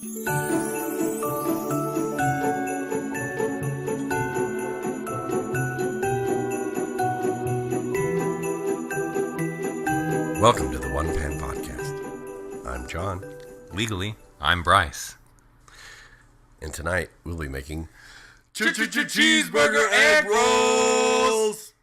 Welcome to the One Pan Podcast. I'm John. Legally, I'm Bryce. And tonight we'll be making cheeseburger egg rolls.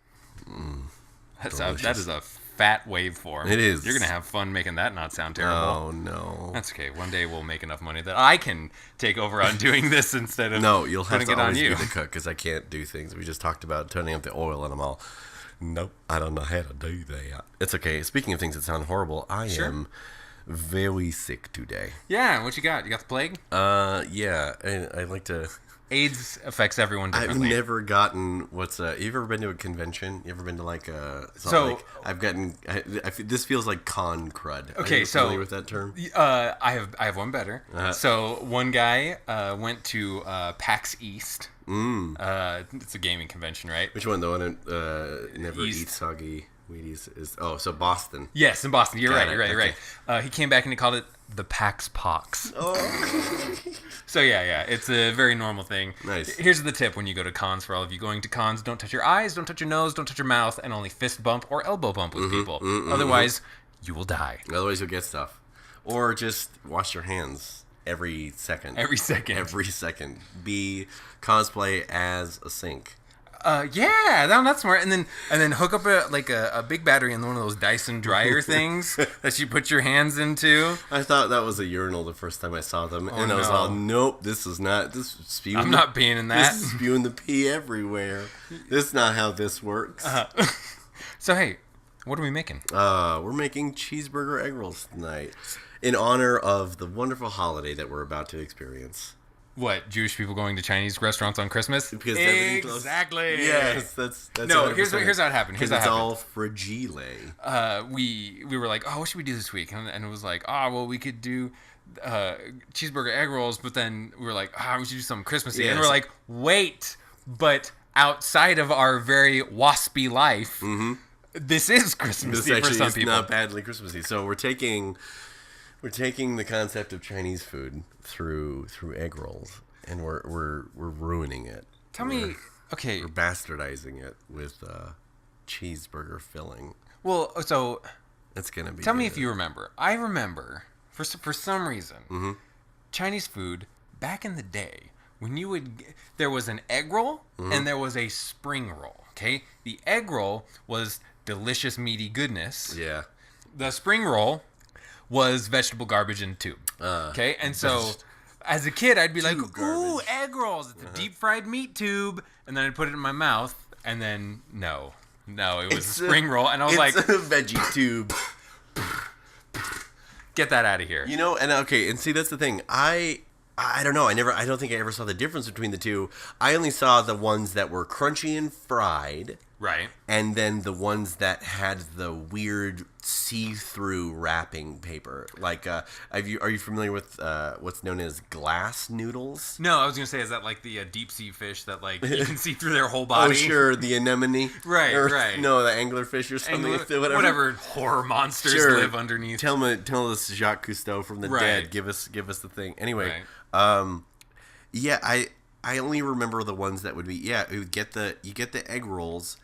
That is a fat waveform. It is. You're going to have fun making that not sound terrible. Oh, no. That's okay. One day we'll make enough money that I can take over on doing this instead of No, you'll have putting to it on always you. be the cook because I can't do things. We just talked about turning up the oil and I'm all, nope, I don't know how to do that. It's okay. Speaking of things that sound horrible, I am very sick today. Yeah, what you got? You got the plague? Yeah, I like to... AIDS affects everyone differently. I've never gotten you ever been to a convention? You ever been to like a... I've gotten... this feels like con crud. Okay, Are you familiar with that term? I have one better. So one guy went to PAX East. It's a gaming convention, right? Which one? The one that never eats soggy Wheaties is... Oh, so Boston. Yes, in Boston. You're right. Okay. He came back and he called it the PAX Pox. Oh. So yeah, it's a very normal thing. Nice. Here's the tip when you go to cons for all of you going to cons: don't touch your eyes, don't touch your nose, don't touch your mouth, and only fist bump or elbow bump with people. Otherwise, you will die. Otherwise, you'll get stuff. Or just wash your hands every second. Every second. Be cosplay as a sink. That's smart. And then hook up a big battery in one of those Dyson dryer things that you put your hands into. I thought that was a urinal the first time I saw them, and I was all, nope, this is not. This is spewing. I'm not peeing in that. This is spewing the pee everywhere. This is not how this works. So hey, what are we making? We're making cheeseburger egg rolls tonight in honor of the wonderful holiday that we're about to experience. What, Jewish people going to Chinese restaurants on Christmas? Because exactly. Yes, that's no. Here's how it happened. Because it's all fragile. We were like, oh, what should we do this week? And it was like, we could do cheeseburger egg rolls. But then we were like, we should do something Christmassy. Yes. And we're like, wait, but outside of our very waspy life, this is Christmassy for some people. It's not badly Christmassy. So we're taking the concept of Chinese food through egg rolls, and we're ruining it. We're bastardizing it with cheeseburger filling. Well, so it's gonna be. Tell me if you remember. I remember for some reason Chinese food back in the day when there was an egg roll and there was a spring roll. Okay, the egg roll was delicious meaty goodness. Yeah. The spring roll was vegetable garbage in a tube. Okay, and so as a kid, I'd be like, "Ooh, egg rolls! It's a deep fried meat tube," and then I'd put it in my mouth, and then no, it was a spring roll, and I was like, "It's a veggie tube." Get that out of here. And see, that's the thing. I don't know. I don't think I ever saw the difference between the two. I only saw the ones that were crunchy and fried. Right. And then the ones that had the weird see-through wrapping paper. Like, are you familiar with what's known as glass noodles? No, I was going to say, is that like the deep-sea fish that you can see through their whole body? Oh, sure, the anemone. Right. No, the anglerfish or something. Whatever horror monsters live underneath. Tell us Jacques Cousteau from the dead. Give us the thing. Anyway, I only remember the ones that would be, you get the egg rolls.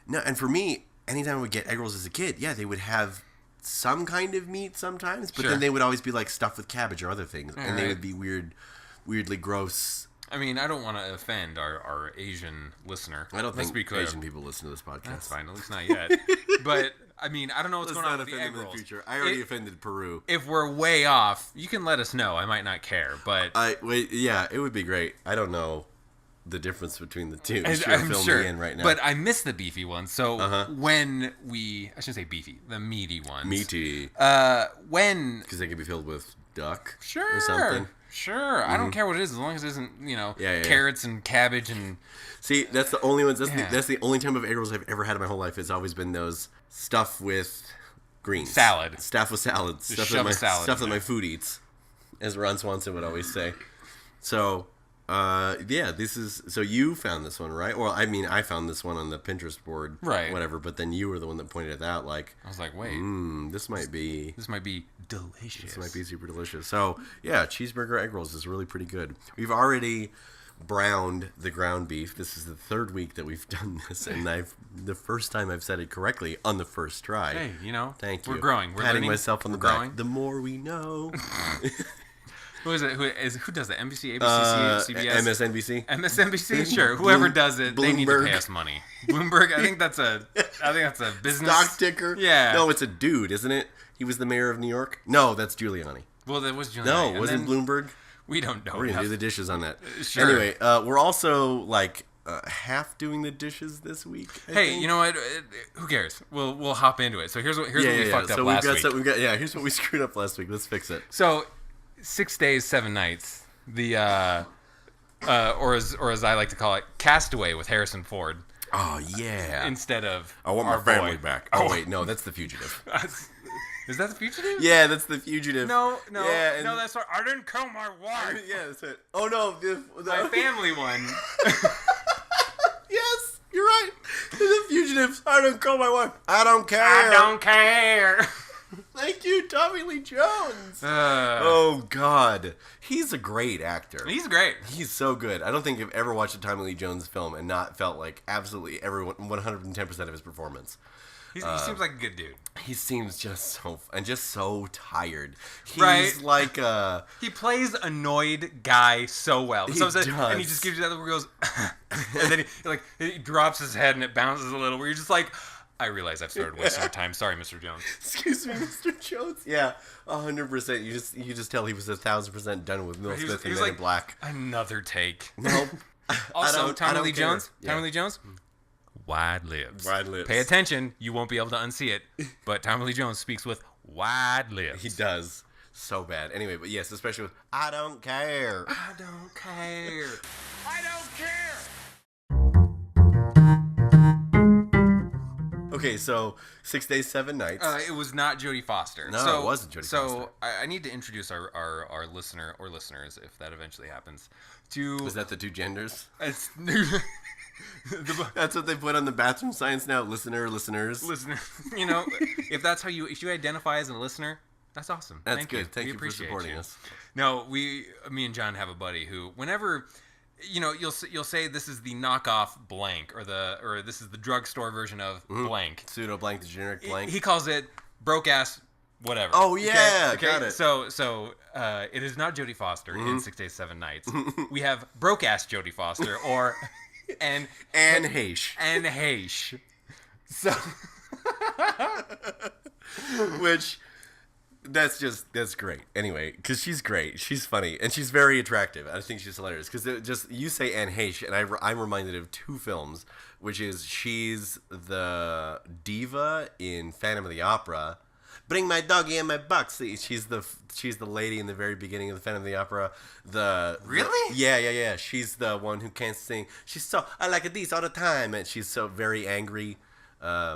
No, and for me, anytime I would get egg rolls as a kid, they would have some kind of meat sometimes, but then they would always be like stuffed with cabbage or other things, and they would be weirdly gross. I mean, I don't want to offend our Asian listener. I don't think Asian people listen to this podcast. That's fine, at least not yet. But, I mean, I don't know what's going on with the egg rolls. Future. I already offended Peru. If we're way off, you can let us know. I might not care, but... it would be great. I don't know the difference between the two. I'm sure. Me in right now. But I miss the beefy ones. So when I shouldn't say beefy, the meaty ones. Meaty. Because they can be filled with duck or something. Sure. I don't care what it is as long as it isn't, carrots and cabbage and... See, that's the only ones. That's the only type of egg rolls I've ever had in my whole life. It's always been those stuff with greens. Salad. Stuff with salad. Stuff that my food eats, as Ron Swanson would always say. So... Yeah, this is... So you found this one, right? Well, I mean, I found this one on the Pinterest board. Right. Whatever, but then you were the one that pointed it out, like... I was like, wait. This might be... This might be delicious. This might be super delicious. So, yeah, cheeseburger egg rolls is really pretty good. We've already browned the ground beef. This is the third week that we've done this, and the first time I've said it correctly on the first try. Hey, Thank you. We're growing. We're patting learning. myself on the growing. back. The more we know. Who is it? Who does that? NBC, ABC, CBS, MSNBC. MSNBC. Sure, whoever does it, they need to Bloomberg. pay us money. Bloomberg. I think that's a business Stock ticker. Yeah. No, it's a dude, isn't it? He was the mayor of New York. No, that's Giuliani. Well, that was Giuliani. No, wasn't Bloomberg? We don't know. We're gonna do the dishes on that. Sure. Anyway, we're also like half doing the dishes this week. I think. You know what? Who cares? We'll hop into it. So here's what we fucked up last week. Here's what we screwed up last week. Let's fix it. So 6 days, 7 nights. The or as I like to call it, Castaway with Harrison Ford. Oh yeah. Instead of I want my family back. Oh wait, no, that's The Fugitive. Is that The Fugitive? Yeah, that's The Fugitive. No, yeah, no, that's right. I didn't kill my wife. Yeah, that's it. Oh no, My family one. Yes, you're right. The Fugitive. I don't call my wife. I don't care. I don't care. Thank you, Tommy Lee Jones. Oh God, he's a great actor. He's great. He's so good. I don't think I've ever watched a Tommy Lee Jones film and not felt like absolutely everyone 110% of his performance. He seems like a good dude. He seems just so tired. He's right. like he plays annoyed guy so well. He does. does. And he just gives you that look where he goes, and then he drops his head and it bounces a little. Where you're just like, I realize I've started wasting your time. Sorry, Mr. Jones. Excuse me, Mr. Jones. Yeah, 100%. You just tell he was 1,000% done with Will Smith and Men in Black. Another take. Nope. Also, Tommy Lee care. Jones. Yeah. Tommy Lee Jones. Wide lips. Wide lips. Pay attention. You won't be able to unsee it. But Tommy Lee Jones speaks with wide lips. He does. So bad. Anyway, but yes, especially with I don't care. I don't care. I don't care. Okay, so 6 days, 7 nights. It was not Jodie Foster. No, it wasn't Jodie Foster. So I need to introduce our listener or listeners, if that eventually happens, to... Is that the two genders? It's... That's what they put on the bathroom signs now. Listeners. Listener. If you identify as a listener, that's awesome. That's good. Thank you for supporting us. No, me and John have a buddy who, whenever, you'll say this is the knockoff blank or this is the drugstore version of blank. Pseudo blank, the generic blank. He calls it broke ass whatever. Oh yeah, okay? got it. So it is not Jodie Foster in 6 Days, 7 Nights. We have broke ass Jodie Foster or and Heche. And Heche. So which that's great. Anyway, because she's great, she's funny, and she's very attractive. I think she's hilarious. Because you say Anne Heche, and I'm reminded of two films, which is she's the diva in Phantom of the Opera. Bring my doggy and my box. She's the lady in the very beginning of the Phantom of the Opera. Really? Yeah. She's the one who can't sing. I like this all the time, and she's so very angry. I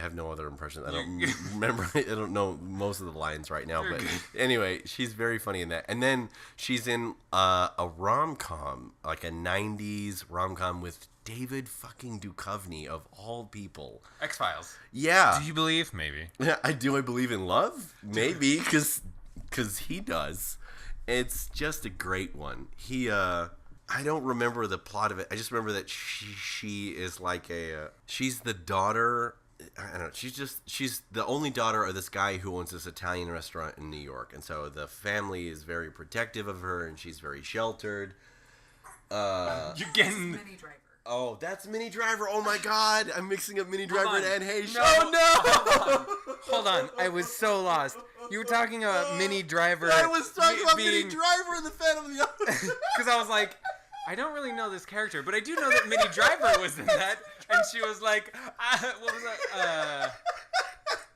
have no other impression. I don't remember. I don't know most of the lines right now. But anyway, she's very funny in that. And then she's in a rom-com, like a 90s rom-com with David fucking Duchovny, of all people. X-Files. Yeah. Do you believe? Maybe. Yeah, I believe in love? Maybe, because he does. It's just a great one. I don't remember the plot of it. I just remember that she is like she's the daughter. I don't know. She's the only daughter of this guy who owns this Italian restaurant in New York, and so the family is very protective of her, and she's very sheltered. You're getting Minnie Driver. Oh, that's Minnie Driver. Oh my God, I'm mixing up Minnie Driver and Anne Heche. No. Oh no! Hold on, I was so lost. You were talking about Minnie Driver. I was talking about Minnie Driver in the Phantom of the Opera. Because I was like, I don't really know this character, but I do know that Minnie Driver was in that, and she was like, what was that?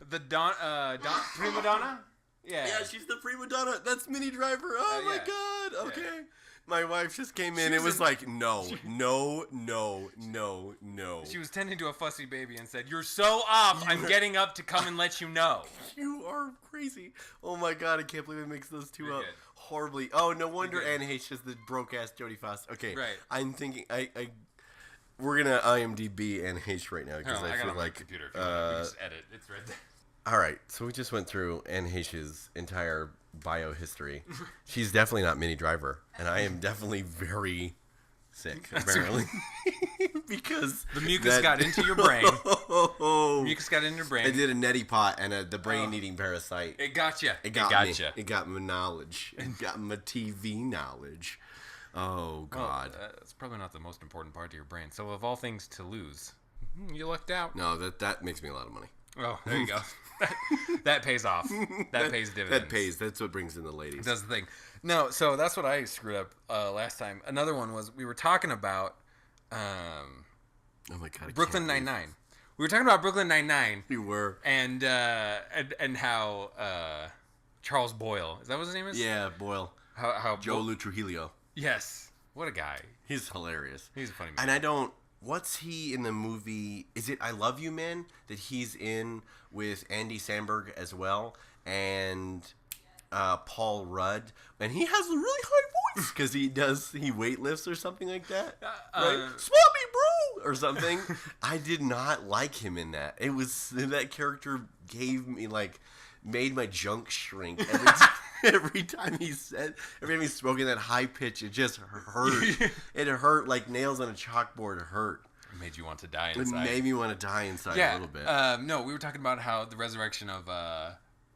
The prima donna? Yeah, she's the prima donna. That's Minnie Driver. Oh my God. Okay. My wife just came in. It was like, no. She was tending to a fussy baby and said, "You're so off. I'm getting up to come and let you know." You are crazy. Oh my God, I can't believe it mixed those two up good. horribly. Oh, no wonder Anne Heche is the broke-ass Jodie Foster. Okay, right. I'm thinking, we're going to IMDb Anne Heche right now because I feel like... computer. If you want. We just edit. It's right there. All right, so we just went through Anne Heche's entire bio history. She's definitely not Minnie Driver, and I am definitely very sick, apparently. Because the mucus got into your brain. The mucus got into your brain. I did a neti pot and the brain-eating parasite. It got you. It got me. It got my knowledge. It got my TV knowledge. Oh, God. Well, that's probably not the most important part of your brain. So, of all things to lose, you lucked out. No, that makes me a lot of money. Oh, there you go. That pays off. That pays dividends. That pays. That's what brings in the ladies. That's the thing. No, so that's what I screwed up last time. Another one was we were talking about oh my God, Brooklyn Nine-Nine. We were talking about Brooklyn Nine-Nine. You were. And how Charles Boyle, is that what his name is? Yeah, Boyle. How Joe Lou Trujillo. Yes. What a guy. He's hilarious. He's a funny man. And I don't... What's he in the movie? Is it I Love You, Man? That he's in with Andy Samberg as well. And Paul Rudd. And he has a really high voice because he weightlifts or something like that. Right? Swap me, bro! Or something. I did not like him in that. It was... That character gave me, made my junk shrink every time he spoke in that high pitch. It just hurt. It hurt like nails on a chalkboard. It hurt. It made you want to die inside. It made me want to die inside a little bit. No, we were talking about how the resurrection of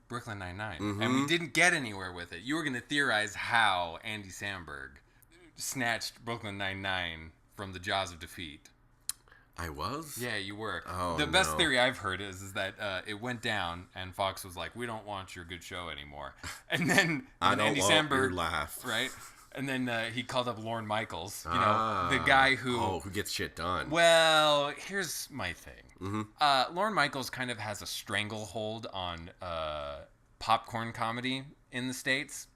Brooklyn Nine-Nine, and we didn't get anywhere with it. You were going to theorize how Andy Samberg snatched Brooklyn Nine-Nine from the jaws of defeat. I was? Yeah, you were. Oh, the best theory I've heard is that it went down, and Fox was like, "We don't want your good show anymore." And then Andy Samberg laugh, right? And then he called up Lorne Michaels, the guy who gets shit done. Well, here's my thing. Lorne Michaels kind of has a stranglehold on popcorn comedy in the States.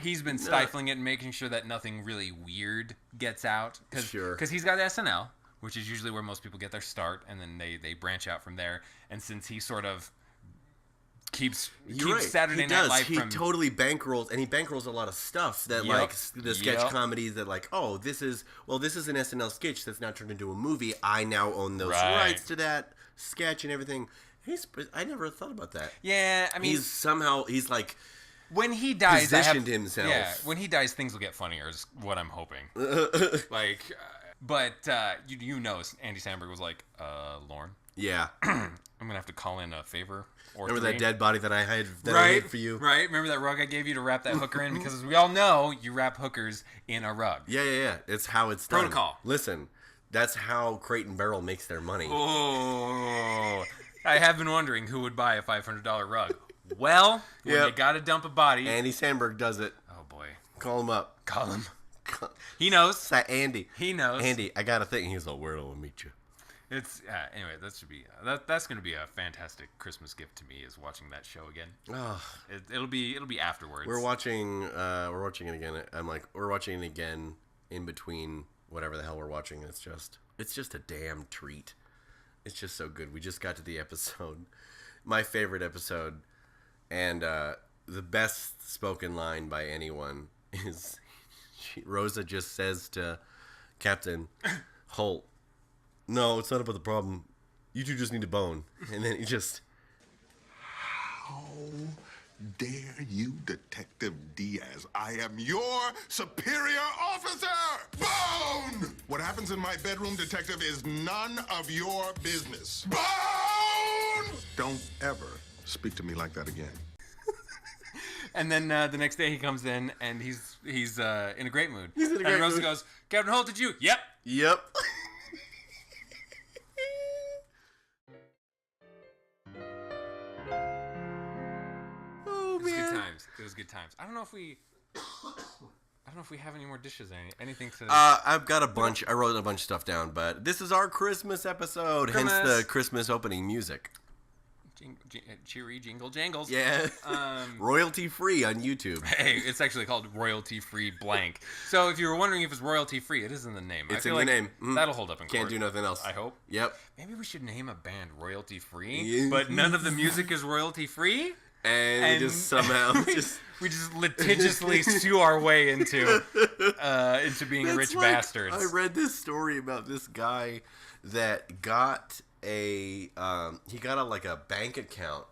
He's been stifling it and making sure that nothing really weird gets out. Because he's got SNL, which is usually where most people get their start, and then they branch out from there. And since he sort of keeps Saturday Night Live from... He totally bankrolls, and he bankrolls a lot of stuff that, the sketch comedies that, this is an SNL sketch that's now turned into a movie. I now own those rights to that sketch and everything. I never thought about that. Yeah, I mean... He's like... When he dies, himself. Yeah, when he dies, things will get funnier, is what I'm hoping. But you know, Andy Samberg was like, Lorne. Yeah. I'm gonna have to call in a favor. Remember that dead body that I had I made for you? Right. Remember that rug I gave you to wrap that hooker in? Because as we all know, you wrap hookers in a rug. Yeah. It's how it's done. Protocol. Listen, that's how Crate and Barrel makes their money. Oh, I have been wondering who would buy a $500 rug. Well, when you gotta dump a body, Andy Samberg does it. Oh boy, call him up. Call him. He knows. Andy. He knows. Andy, I got a thing. He's like, where do I meet you? It's anyway. That should be that's going to be a fantastic Christmas gift to me. Is watching that show again. Oh, it'll be afterwards. We're watching it again. We're watching it again in between whatever the hell we're watching. It's just a damn treat. It's just so good. We just got to the episode, my favorite episode, and the best spoken line by anyone is Rosa just says to Captain Holt, "No, it's not about the problem. You two just need a bone." And then he just... How dare you, Detective Diaz? I am your superior officer! Bone! What happens in my bedroom, Detective, is none of your business. Bone! Don't ever speak to me like that again. And then the next day he comes in and he's in a great mood. He's in a great mood. And Rosa goes, "Captain Holt, did you?" "Yep." Yep. Oh, man. It was good times. I don't know if we have any more dishes or anything to... I've got a bunch. I wrote a bunch of stuff down, but this is our Christmas episode, hence the Christmas opening music. cheery jingle jangles. Yeah. Royalty free on YouTube. Hey, it's actually called royalty free blank. So if you were wondering if it's royalty free, it is in the name. It's in the name. That'll hold up in court. Can't do nothing else. I hope. Yep. Maybe we should name a band royalty free, but none of the music is royalty free. And we just somehow we just litigiously sue our way into being rich bastards. I read this story about this guy that got a bank account,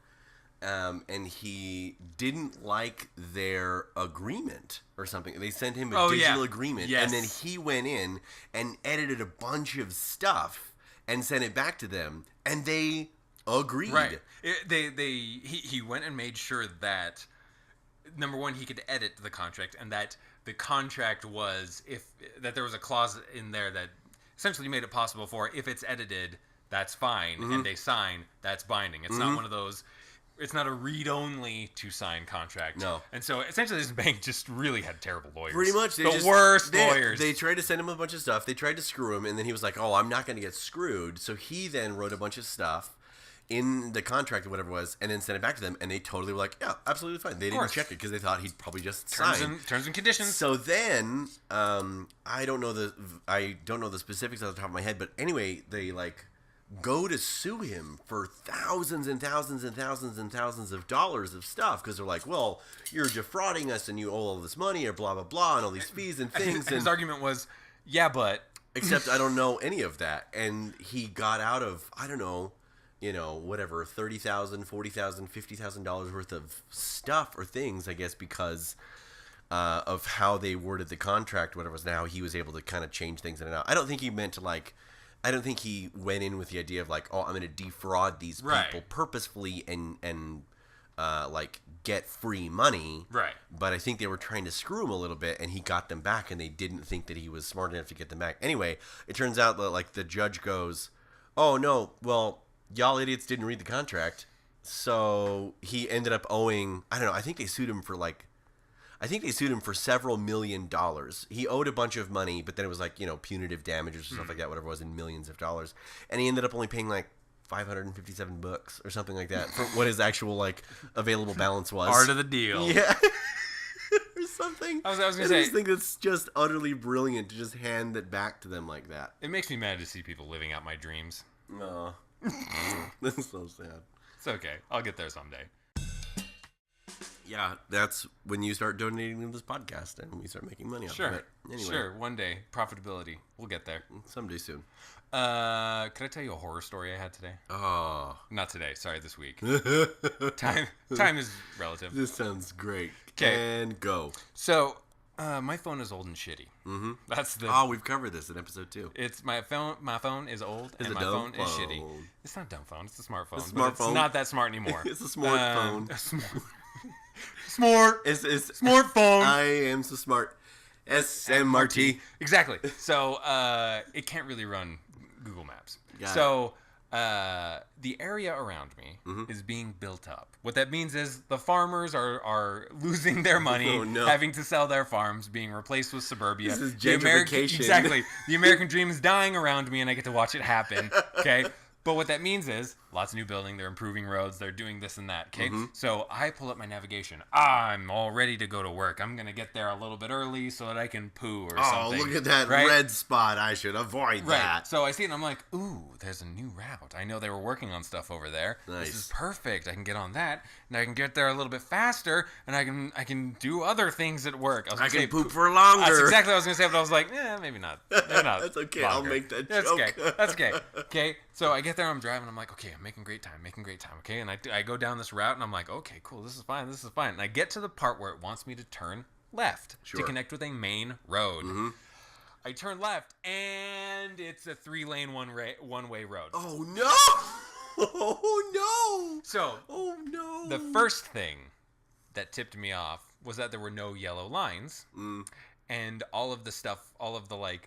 and he didn't like their agreement or something. They sent him a digital agreement, and then he went in and edited a bunch of stuff and sent it back to them, and they agreed. Right. He went and made sure that, number one, he could edit the contract, and that the contract was that there was a clause in there that essentially made it possible for, if it's edited, that's fine, and they sign, that's binding. It's not one of those. It's not a read-only to sign contract. No. And so essentially, this bank just really had terrible lawyers. Pretty much, the worst lawyers. They tried to send him a bunch of stuff. They tried to screw him, and then he was like, "Oh, I'm not going to get screwed." So he then wrote a bunch of stuff in the contract or whatever it was, and then sent it back to them, and they totally were like, yeah, absolutely fine. They didn't check it because they thought he'd probably just sign. Terms and conditions. So then, I don't know the specifics off the top of my head, but anyway, they go to sue him for thousands and thousands and thousands and thousands of dollars of stuff, because they're like, well, you're defrauding us and you owe all this money or blah, blah, blah, and all these fees and things. His argument was, yeah, but... Except I don't know any of that. And he got out of, I don't know, whatever, $30,000, $40,000, $50,000 worth of stuff or things, I guess, because of how they worded the contract, whatever it was. Now he was able to kind of change things in and out. I don't think he meant to I don't think he went in with the idea of oh, I'm going to defraud these people purposefully and get free money. Right. But I think they were trying to screw him a little bit, and he got them back, and they didn't think that he was smart enough to get them back. Anyway, it turns out that the judge goes, oh no, well, y'all idiots didn't read the contract. So he ended up owing, I don't know, I think they sued him for several $1 million. He owed a bunch of money, but then it was punitive damages or stuff like that, whatever it was, in millions of dollars. And he ended up only paying $557 or something like that for what his actual available balance was. Part of the deal. Yeah. Or something. I was going to say. I just think it's just utterly brilliant to just hand it back to them like that. It makes me mad to see people living out my dreams. No. That's so sad. It's okay. I'll get there someday. Yeah, that's when you start donating to this podcast and we start making money off of it. Anyway. Sure, one day. Profitability. We'll get there. Someday soon. Could I tell you a horror story I had today? Oh. Not today. Sorry, this week. Time is relative. This sounds great. 'Kay. And go. So, my phone is old and shitty. Mm-hmm. That's the. Oh, we've covered this in episode 2. It's my phone. My phone is old, and my phone is shitty. It's not a dumb phone. It's a smartphone. It's not that smart anymore. It's a smartphone. Smart. It's smartphone. I am so smart. SMRT. Exactly. So it can't really run Google Maps. So the area around me is being built up. What that means is the farmers are losing their money, having to sell their farms, being replaced with suburbia. This is gentrification. Exactly. The American dream is dying around me, and I get to watch it happen. Okay. But what that means is lots of new building, they're improving roads, they're doing this and that, okay? So I pull up my navigation. I'm all ready to go to work. I'm going to get there a little bit early so that I can poo or something. Oh, look at that red spot. I should avoid that. So I see it and I'm like, ooh, there's a new route. I know they were working on stuff over there. Nice. This is perfect. I can get on that, and I can get there a little bit faster, and I can do other things at work. I can poop for longer. That's exactly what I was going to say, but I was like, maybe not. Maybe not. That's okay. Longer. I'll make that joke. That's okay. Okay, so I get there, I'm driving, I'm like, okay, I'm making great time, okay? And I go down this route, and I'm like, okay, cool, this is fine. And I get to the part where it wants me to turn left to connect with a main road. I turn left, and it's a 3-lane one-way road. Oh, no! Oh, no! So, oh, no! The first thing that tipped me off was that there were no yellow lines, and all of the stuff, all of the,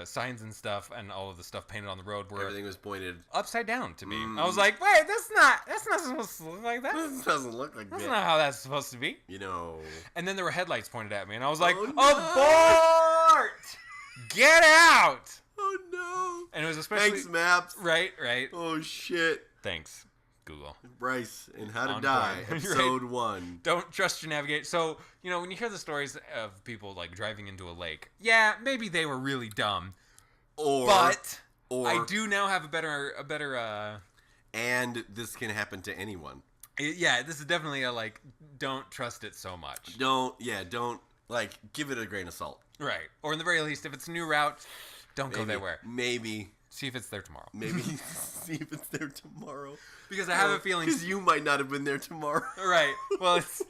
signs and stuff, and all of the stuff painted on the road were everything was pointed upside down to me. I was like, wait, that's not supposed to look like that. This doesn't look like that. That's not how that's supposed to be. And then there were headlights pointed at me, and I was like, abort! Get out! Oh no! And it was especially thanks, maps. Right. Oh shit! Thanks, Google. Bryce and How to On Die, point. episode 1. Don't trust your navigator. So, when you hear the stories of people like driving into a lake, yeah, maybe they were really dumb. But I do now have a better. And this can happen to anyone. This is definitely a don't trust it so much. Don't give it a grain of salt. Right. Or in the very least, if it's a new route, don't go there. Maybe. See if it's there tomorrow. Maybe see if it's there tomorrow. Because I have a feeling... Because you might not have been there tomorrow. Right. Well, it's,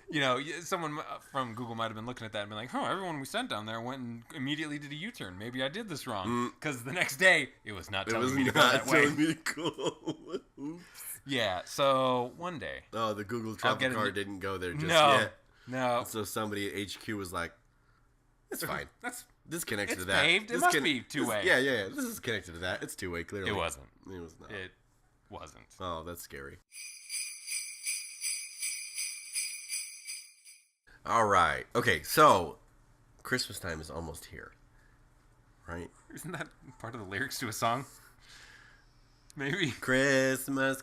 someone from Google might have been looking at that and been like, everyone we sent down there went and immediately did a U-turn. Maybe I did this wrong. Because the next day, it was not telling me to go that way. Oops. Yeah, so one day... Oh, the Google travel car didn't go there just yet. No. So somebody at HQ was like, it's fine. This connects to it's that. Paved. It must be two-way. Yeah. This is connected to that. It's two-way, clearly. It wasn't. It was not. It wasn't. Oh, that's scary. All right. Okay, so Christmas time is almost here. Right? Isn't that part of the lyrics to a song? Maybe. Christmas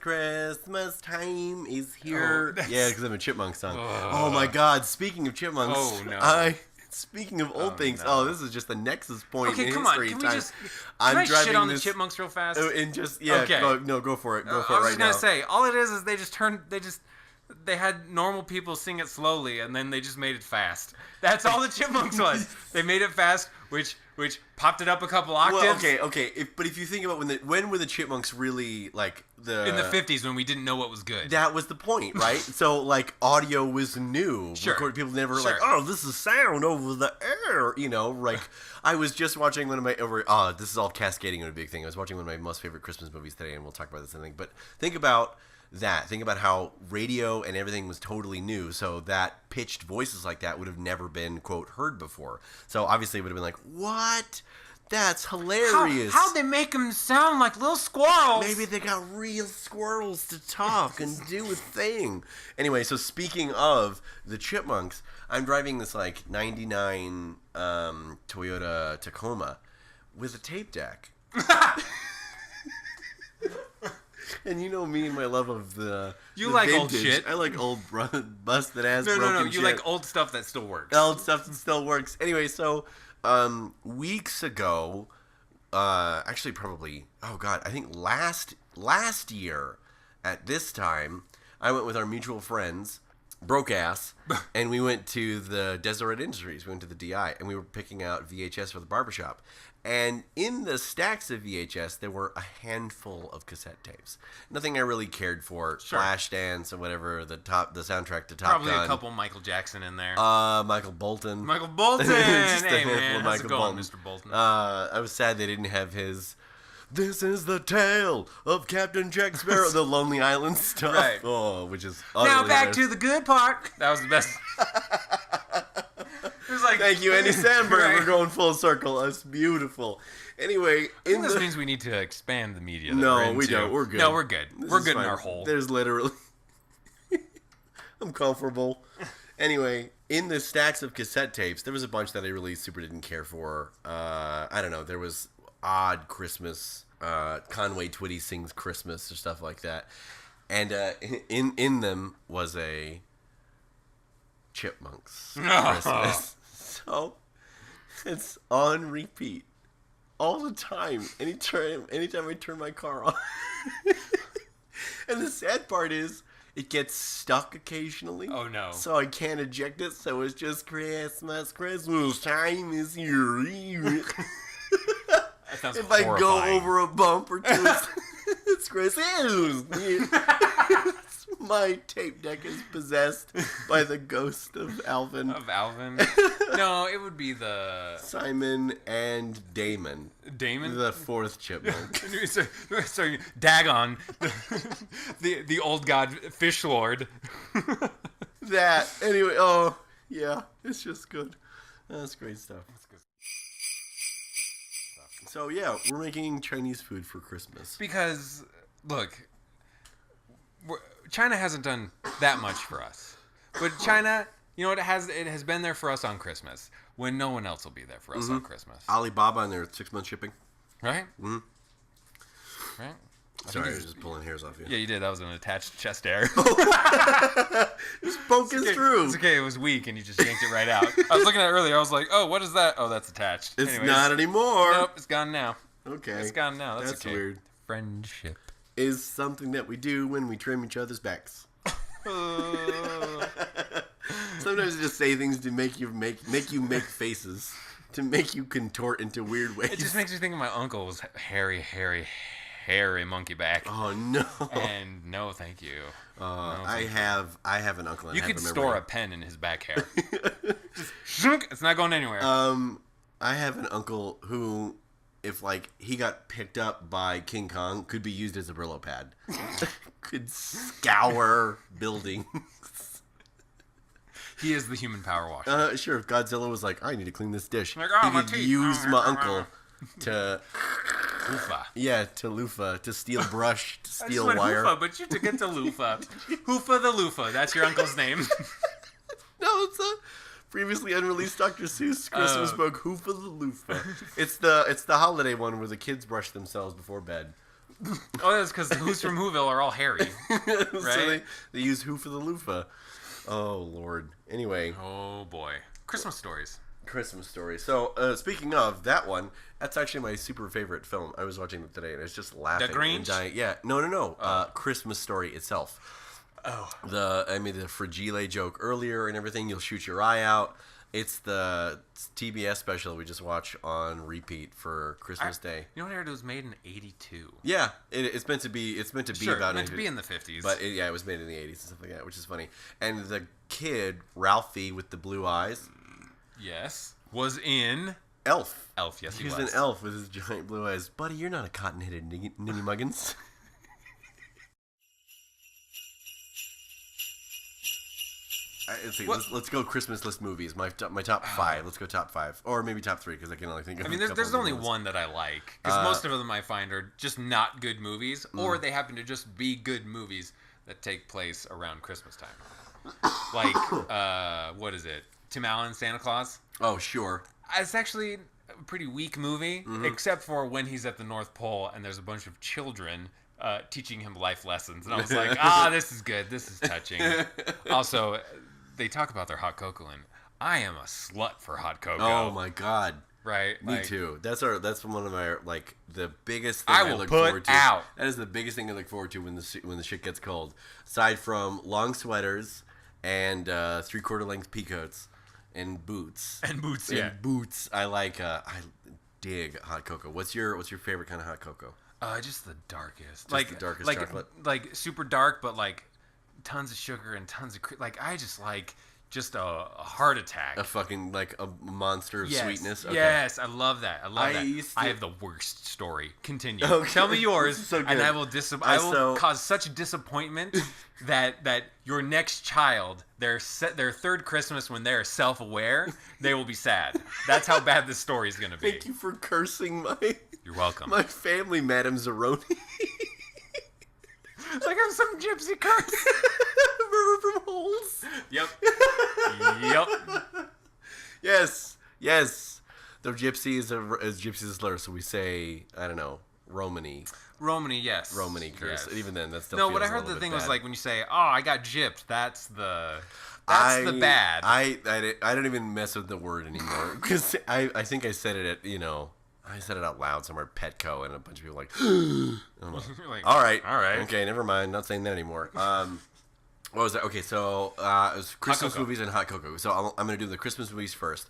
time is here. Yeah, because I'm a Chipmunk song. Oh my God! Speaking of Chipmunks, speaking of old things, this is just the nexus point in history. Can we just? Can I shit on the Chipmunks real fast? And just go for it. Go for it right now. I was gonna say, all it is they had normal people sing it slowly, and then they just made it fast. That's all the Chipmunks was. They made it fast, which popped it up a couple octaves. Well, okay. But if you think about when were the Chipmunks really in the 50s when we didn't know what was good? That was the point, right? So audio was new. Sure. People never this is sound over the air. I was just watching one of my this is all cascading into a big thing. I was watching one of my most favorite Christmas movies today, and we'll talk about this in a thing. But think about that. Think about how radio and everything was totally new, so that pitched voices like that would have never been, quote, heard before. So obviously it would have been like, what? That's hilarious. How'd they make them sound like little squirrels? Maybe they got real squirrels to talk and do a thing. Anyway, so speaking of the Chipmunks, I'm driving this 99 Toyota Tacoma with a tape deck. And me and my love of the like vintage. Old shit. I like old busted ass broken shit. You like old stuff that still works. Old stuff that still works. Anyway, so weeks ago, actually probably, I think last year at this time, I went with our mutual friends, broke ass, and we went to the Deseret Industries. We went to the DI, and we were picking out VHS for the barbershop. And in the stacks of VHS, there were a handful of cassette tapes. Nothing I really cared for. Sure. Flashdance or whatever, the soundtrack to Top Gun. Probably a couple Michael Jackson in there. Michael Bolton. Just hey, man, how's it going, Mr. Bolton? I was sad they didn't have his... This is the tale of Captain Jack Sparrow, the Lonely Island stuff. Right. Oh, which is... Now back to the good part. That was the best... It was thank you, Andy Samberg. Right. We're going full circle. That's beautiful. Anyway, this means we need to expand the media. No, we don't. We're good. No, we're good. We're good in our hole. There's literally... I'm comfortable. Anyway, in the stacks of cassette tapes, there was a bunch that I really super didn't care for. I don't know. There was Odd Christmas, Conway Twitty Sings Christmas, or stuff like that. And in them was a Chipmunks Christmas. So it's on repeat all the time. Anytime I turn my car on. And the sad part is it gets stuck occasionally. Oh no. So I can't eject it, so it's just Christmas time is here. That sounds if horrifying. I go over a bump or two, it's Christmas. My tape deck is possessed by the ghost of Alvin. No, it would be the... Simon and Damon. Damon? The fourth chipmunk. Sorry, Dagon. The old god Fish Lord. That. Anyway, oh, yeah. It's just good. That's great stuff. So, yeah, we're making Chinese food for Christmas. Because, look... China hasn't done that much for us, but China, it has been there for us on Christmas when no one else will be there for us on Christmas. Alibaba and their 6-month shipping, right? Mm-hmm. Right. Sorry, I was just pulling hairs off you. Yeah, you did. That was an attached chest hair. Just poking through. It's okay. It was weak, and you just yanked it right out. I was looking at it earlier. I was like, oh, what is that? Oh, that's attached. It's Anyways, not anymore. Nope, it's gone now. Okay. It's gone now. That's okay. weird. Friendship is something that we do when we trim each other's backs. Sometimes I just say things to make you make faces, to make you contort into weird ways. It just makes me think of my uncle was hairy monkey back. Oh no! And no, thank you. I have an uncle. You could store a pen in his back hair. Just shunk, it's not going anywhere. I have an uncle who, if like he got picked up by King Kong, could be used as a Brillo pad. Could scour buildings. He is the human power washer. Sure. If Godzilla was like, I need to clean this dish, like, he could use my uncle to loofah. Yeah, to loofah, to steal brush, to steal I just wire. Loofah, but you took it to loofah. Hoofa the loofah. That's your uncle's name. No, it's a previously unreleased Dr. Seuss Christmas book, Hoofa the loofah. It's the holiday one where the kids brush themselves before bed. Oh, that's because the Who's from Whoville are all hairy, right? So they use Hoofa the loofah. Oh Lord. Anyway. Oh boy. Christmas stories. So speaking of that one, that's actually my super favorite film. I was watching it today and I was just laughing. The Grinch? And dying. Yeah. No. Christmas Story itself. Oh. I made the fragile joke earlier and everything. You'll shoot your eye out. It's the TBS special we just watched on repeat for Christmas Day. You know what I heard? It was made in '82. Yeah, it's meant to be. It's meant to be sure, about. Meant to be in the '50s. But it was made in the '80s and stuff like that, which is funny. And the kid Ralphie with the blue eyes. Yes, was in Elf. Elf, yes, he was. He was an elf with his giant blue eyes. Buddy, you're not a cotton-headed ninny muggins. Let's see. Let's go Christmas list movies. My top 5. Let's go top 5, or maybe top 3 because I can only think of. I mean, there's only one that I like because most of them I find are just not good movies, or they happen to just be good movies that take place around Christmas time. Like, what is it? Tim Allen's Santa Claus. Oh, sure. It's actually a pretty weak movie, except for when he's at the North Pole and there's a bunch of children teaching him life lessons, and I was like, this is good. This is touching. Also, they talk about their hot cocoa, and I am a slut for hot cocoa. Oh my god! Right, me too. That's one of my the biggest thing I look forward to. Out. That is the biggest thing I look forward to when the shit gets cold. Aside from long sweaters and 3/4 length peacoats and boots. Yeah. Boots. I dig hot cocoa. What's your favorite kind of hot cocoa? Just the darkest. The darkest chocolate. Like super dark, but like tons of sugar and tons of like I just like just a heart attack. A fucking like a monster of sweetness. Okay. Yes, I love that. I have the worst story. Continue. Okay. Tell me yours, so and I will cause such disappointment that your next child, their third Christmas when they're self-aware, they will be sad. That's how bad this story is going to be. Thank you for cursing You're welcome. My family, Madame Zeroni. It's like I'm some gypsy curse. River from holes. Yep. Yes. The gypsy is gypsy's slur, so we say, I don't know, Romany, yes. Romany curse. Yes. Even then, that's still. No, what I heard the thing was like when you say, "Oh, I got gypped," that's the bad. I don't even mess with the word anymore because I think I said it at I said it out loud somewhere, Petco, and a bunch of people were like, all right, okay, never mind, not saying that anymore. What was that? Okay, so it was Christmas movies and hot cocoa. So I'm going to do the Christmas movies first.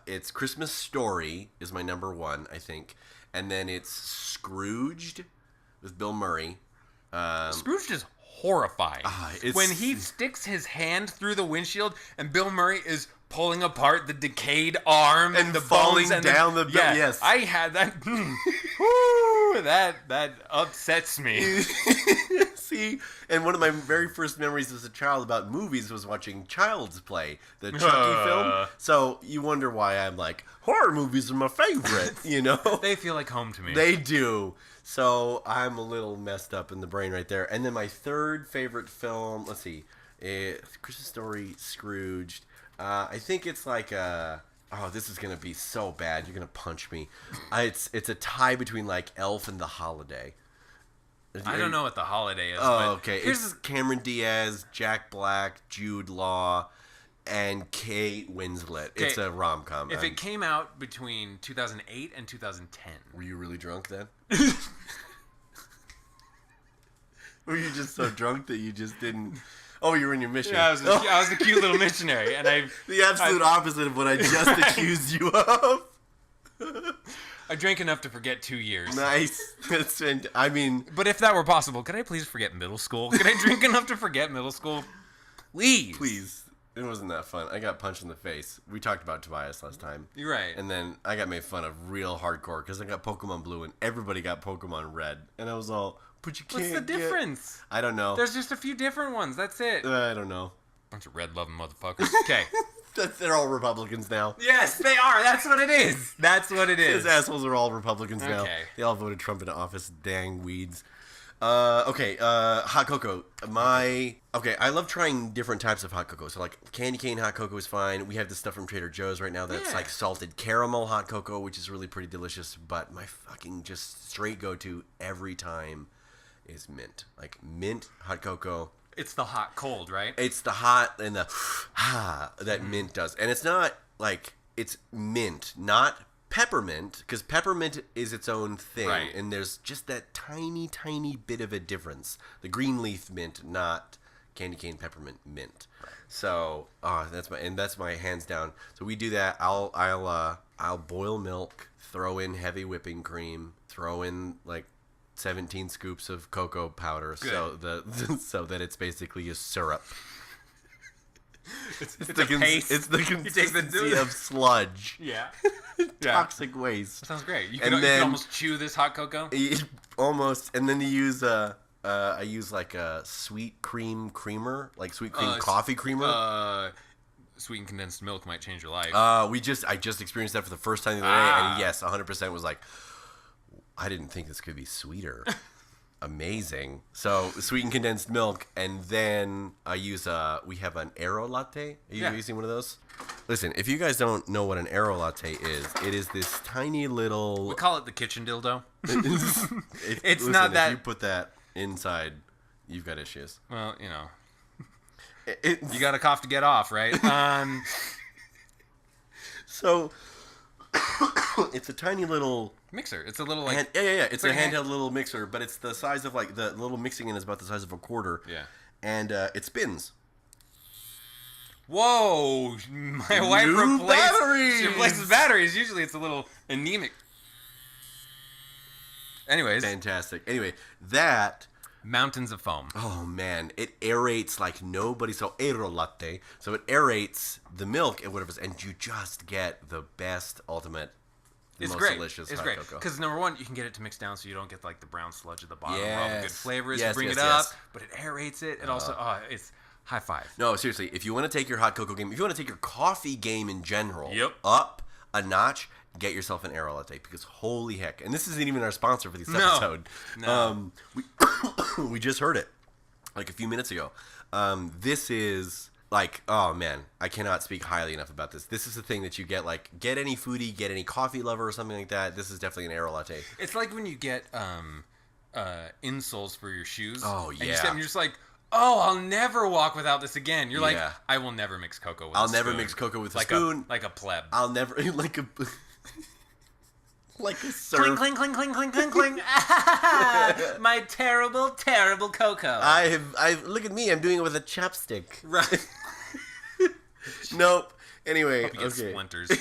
It's Christmas Story is my number 1, I think. And then it's Scrooged with Bill Murray. Scrooged is horrifying. When he sticks his hand through the windshield and Bill Murray is pulling apart the decayed arm and the falling bones down the yes. I had that. Woo, that upsets me. See, and one of my very first memories as a child about movies was watching Child's Play, the Chucky film. So you wonder why I'm like, horror movies are my favorite, They feel like home to me. They do. So I'm a little messed up in the brain right there. And then my third favorite film, let's see, Christmas Story, Scrooged. I think it's like this is gonna be so bad. You're gonna punch me. It's a tie between like Elf and The Holiday. I don't know what the holiday is. Oh, but okay. It's Cameron Diaz, Jack Black, Jude Law, and Kate Winslet. Okay, it's a rom-com. If it came out between 2008 and 2010. Were you really drunk then? Were you just so drunk that you just didn't... Oh, you were in your mission. Yeah, I was a cute little missionary. And the absolute opposite of what I just accused you of. I drank enough to forget 2 years. Nice. I mean... But if that were possible, could I please forget middle school? Could I drink enough to forget middle school? Please. Please. It wasn't that fun. I got punched in the face. We talked about Tobias last time. You're right. And then I got made fun of real hardcore because I got Pokemon Blue and everybody got Pokemon Red. And I was all, but you can't What's the difference? I don't know. There's just a few different ones. That's it. I don't know. Bunch of red-loving motherfuckers. Okay. They're all Republicans now. Yes, they are. That's what it is. That's what it is. Those assholes are all Republicans now. Okay. They all voted Trump into office. Dang weeds. Hot cocoa. I love trying different types of hot cocoa. So, like, candy cane hot cocoa is fine. We have this stuff from Trader Joe's right now that's like salted caramel hot cocoa, which is really pretty delicious. But my fucking just straight go-to every time is mint. Like, mint hot cocoa. It's the hot cold, right? It's the hot and the that mint does. And it's not like, it's mint, not peppermint, because peppermint is its own thing. Right. And there's just that tiny, tiny bit of a difference. The green leaf mint, not candy cane peppermint mint. Right. So, that's my hands down. So we do that. I'll boil milk, throw in heavy whipping cream, throw in like 17 scoops of cocoa powder. Good. so that it's basically a syrup. It's the paste. It's the consistency of sludge. Yeah. Toxic waste. That sounds great. You can almost chew this hot cocoa. Almost, and then you use I use like a sweet cream creamer, like sweet cream coffee creamer. Sweetened condensed milk might change your life. I just experienced that for the first time the other day, and yes, 100% was like, I didn't think this could be sweeter. Amazing. So sweetened condensed milk, and then I use we have an Aero latte. Are you using one of those? Listen, if you guys don't know what an Aero latte is, it is this tiny little. We call it the kitchen dildo. Listen, not that. If you put that inside, you've got issues. Well, you know, you got a cough to get off, right? So it's a tiny little mixer. It's a little like It's a handheld little mixer, but it's the size of like the little mixing in is about the size of a quarter. Yeah, and it spins. Whoa! My wife replaces batteries. Usually, it's a little anemic. Anyways, fantastic. Anyway, that mountains of foam. Oh man, it aerates like nobody. So Aero latte. So it aerates the milk and whatever, and you just get the best, ultimate. It's most great. Delicious it's hot great cocoa. because number one, you can get it to mix down, so you don't get like the brown sludge at the bottom. Where all the good flavors. Yes, bring it up, but it aerates it. It also, it's high five. No, seriously, if you want to take your hot cocoa game, if you want to take your coffee game in general, up a notch, get yourself an Aero latte, because holy heck! And this isn't even our sponsor for this episode. No. We just heard it like a few minutes ago. This is. Like, oh man, I cannot speak highly enough about this. This is the thing that you get, like, get any foodie, get any coffee lover or something like that. This is definitely an Aero latte. It's like when you get insoles for your shoes. Oh, yeah. And you're just like, oh, I'll never walk without this again. You're like, I will never mix cocoa with a spoon. I'll never mix cocoa with a spoon. Like a pleb. I'll never, like a surf. Cling, cling, cling, cling, cling, cling, cling. My terrible, terrible cocoa. Look at me, I'm doing it with a chapstick. Right. Nope. Anyway, hope you get splinters.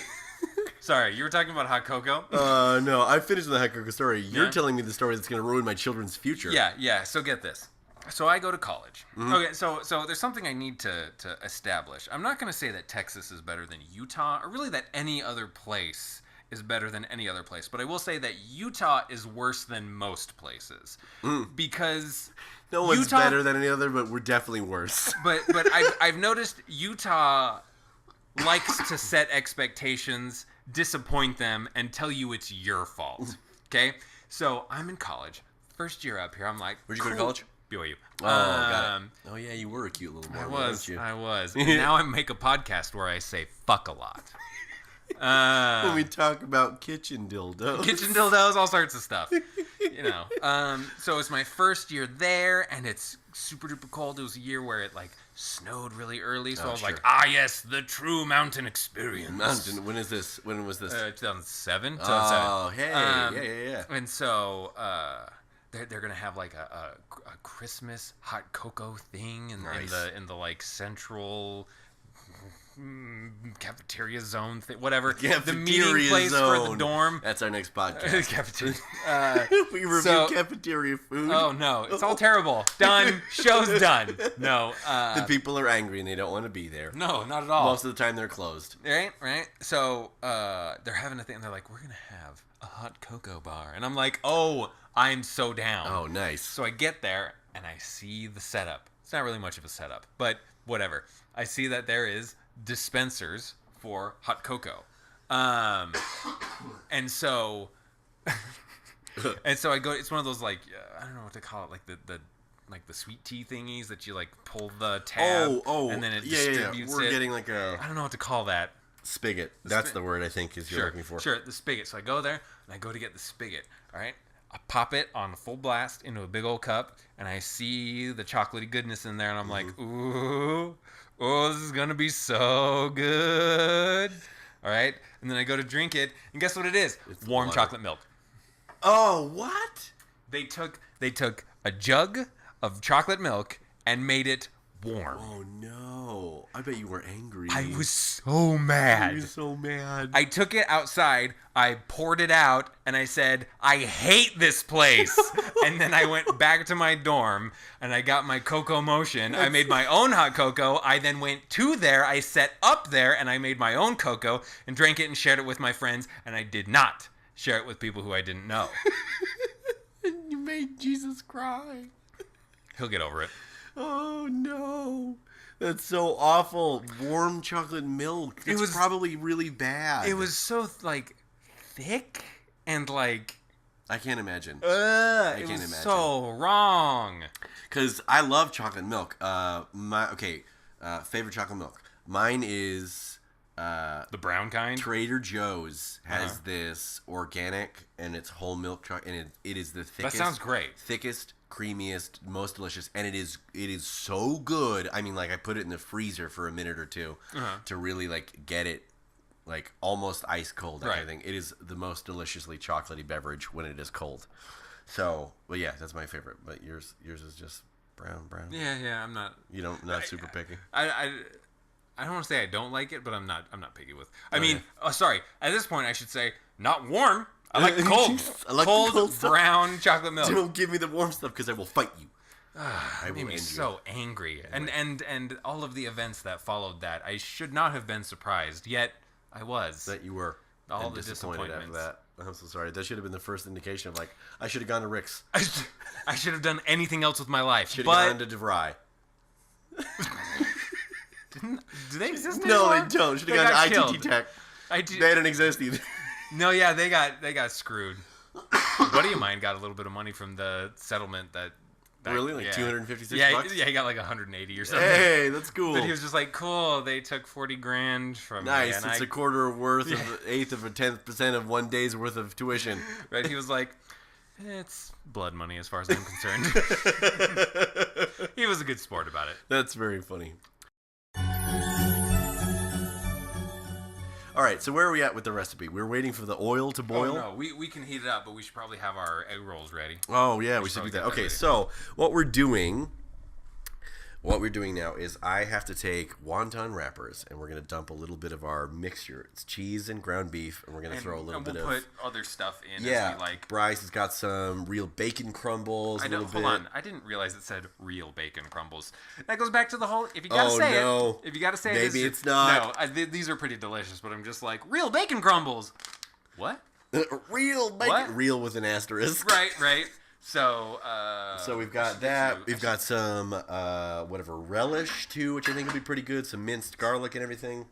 Sorry, you were talking about hot cocoa? No, I finished the hot cocoa story. You're telling me the story that's going to ruin my children's future. Yeah. So get this. So I go to college. Mm-hmm. Okay, so there's something I need to establish. I'm not going to say that Texas is better than Utah, or really that any other place is better than any other place. But I will say that Utah is worse than most places. Because no one's better than any other, but we're definitely worse. But I've noticed Utah likes to set expectations, disappoint them, and tell you it's your fault. Okay? So I'm in college. First year up here, I'm like, where'd you go to college? BYU. Oh, got it. Oh, yeah, you were a cute little boy. I was. And now I make a podcast where I say fuck a lot. When we talk about kitchen dildos. Kitchen dildos, all sorts of stuff. So it's my first year there, and it's super duper cold. It was a year where it like snowed really early, so I was like, yes, the true mountain experience. Mountain. When is this? When was this? 2007. Oh, hey, yeah. And so they're gonna have like a Christmas hot cocoa thing in the like central cafeteria zone thing, whatever. The meeting place for the dorm. That's our next podcast. Cafeteria. We review cafeteria food. Oh no, it's all terrible. Done. Show's done. No. The people are angry and they don't want to be there. No, not at all. Most of the time they're closed. Right. So they're having a thing. And they're like, we're gonna have a hot cocoa bar, and I'm like, oh, I'm so down. Oh, nice. So I get there and I see the setup. It's not really much of a setup, but whatever. I see that there is dispensers for hot cocoa, and so I go. It's one of those like I don't know what to call it, like the sweet tea thingies that you like pull the tab, and then it distributes it. We're getting like I don't know what to call that. Spigot. That's the word I think is you're looking for. Sure, the spigot. So I go there and I go to get the spigot. All right. I pop it on full blast into a big old cup, and I see the chocolatey goodness in there, and I'm like, ooh, this is going to be so good. All right? And then I go to drink it, and guess what it is? It's warm chocolate milk. Oh, what? They took a jug of chocolate milk and made it warm. Oh, no. I bet you were angry. I was so mad. You were so mad. I took it outside, I poured it out, and I said, I hate this place. And then I went back to my dorm, and I got my cocoa motion. I made my own hot cocoa. I then went to there, I set up there, and I made my own cocoa, and drank it and shared it with my friends, and I did not share it with people who I didn't know. And you made Jesus cry. He'll get over it. Oh, no. That's so awful. Warm chocolate milk. It was probably really bad. It was so, like, thick and, like... I can't imagine. I can't imagine. So wrong. Because I love chocolate milk. Favorite chocolate milk. Mine is... the brown kind? Trader Joe's has this organic, and it's whole milk chocolate, and it is the thickest... That sounds great. Thickest, creamiest, most delicious, and it is so good. I mean, like, I put it in the freezer for a minute or two to really, like, get it, like, almost ice cold. Right. Everything. It is the most deliciously chocolatey beverage when it is cold. So, well, yeah, that's my favorite. But yours is just brown. Yeah, I'm not... Not super picky? I don't want to say I don't like it, but I'm not picky with. I mean, sorry. At this point, I should say not warm. I like cold. I like cold brown chocolate milk. Don't give me the warm stuff because I will fight you. I made me so angry, and all of the events that followed that, I should not have been surprised. Yet I was. That you were. All the disappointed after that. I'm so sorry. That should have been the first indication of like I should have gone to Rick's. I should have done anything else with my life. Should have gone to DeVry. Do they exist anymore? No, they don't. Should have gone to ITT Tech. They don't exist either. No, yeah, they got screwed. A buddy of mine got a little bit of money from the settlement that really? Like $256? Yeah, he got like 180 or something. Hey, that's cool. But he was just like, cool, they took $40,000 from me. Nice, it's a quarter worth of an eighth of a 10% of 1 day's worth of tuition. Right, he was like, it's blood money as far as I'm concerned. He was a good sport about it. That's very funny. All right, so where are we at with the recipe? We're waiting for the oil to boil. Oh, no, we can heat it up, but we should probably have our egg rolls ready. Oh yeah, we should do that. Okay, so what we're doing now is I have to take wonton wrappers and we're gonna dump a little bit of our mixture. It's cheese and ground beef, and we're gonna throw a little bit of. We'll put other stuff in. Yeah, as we like. Bryce has got some real bacon crumbles. Hold on. I didn't realize it said real bacon crumbles. That goes back to the whole. If you gotta say it, if you gotta say maybe it's not. No, these are pretty delicious, but I'm just like real bacon crumbles. What? Real bacon. What? Real with an asterisk. Right. So we've got that. We've got some relish too, which I think will be pretty good. Some minced garlic and everything.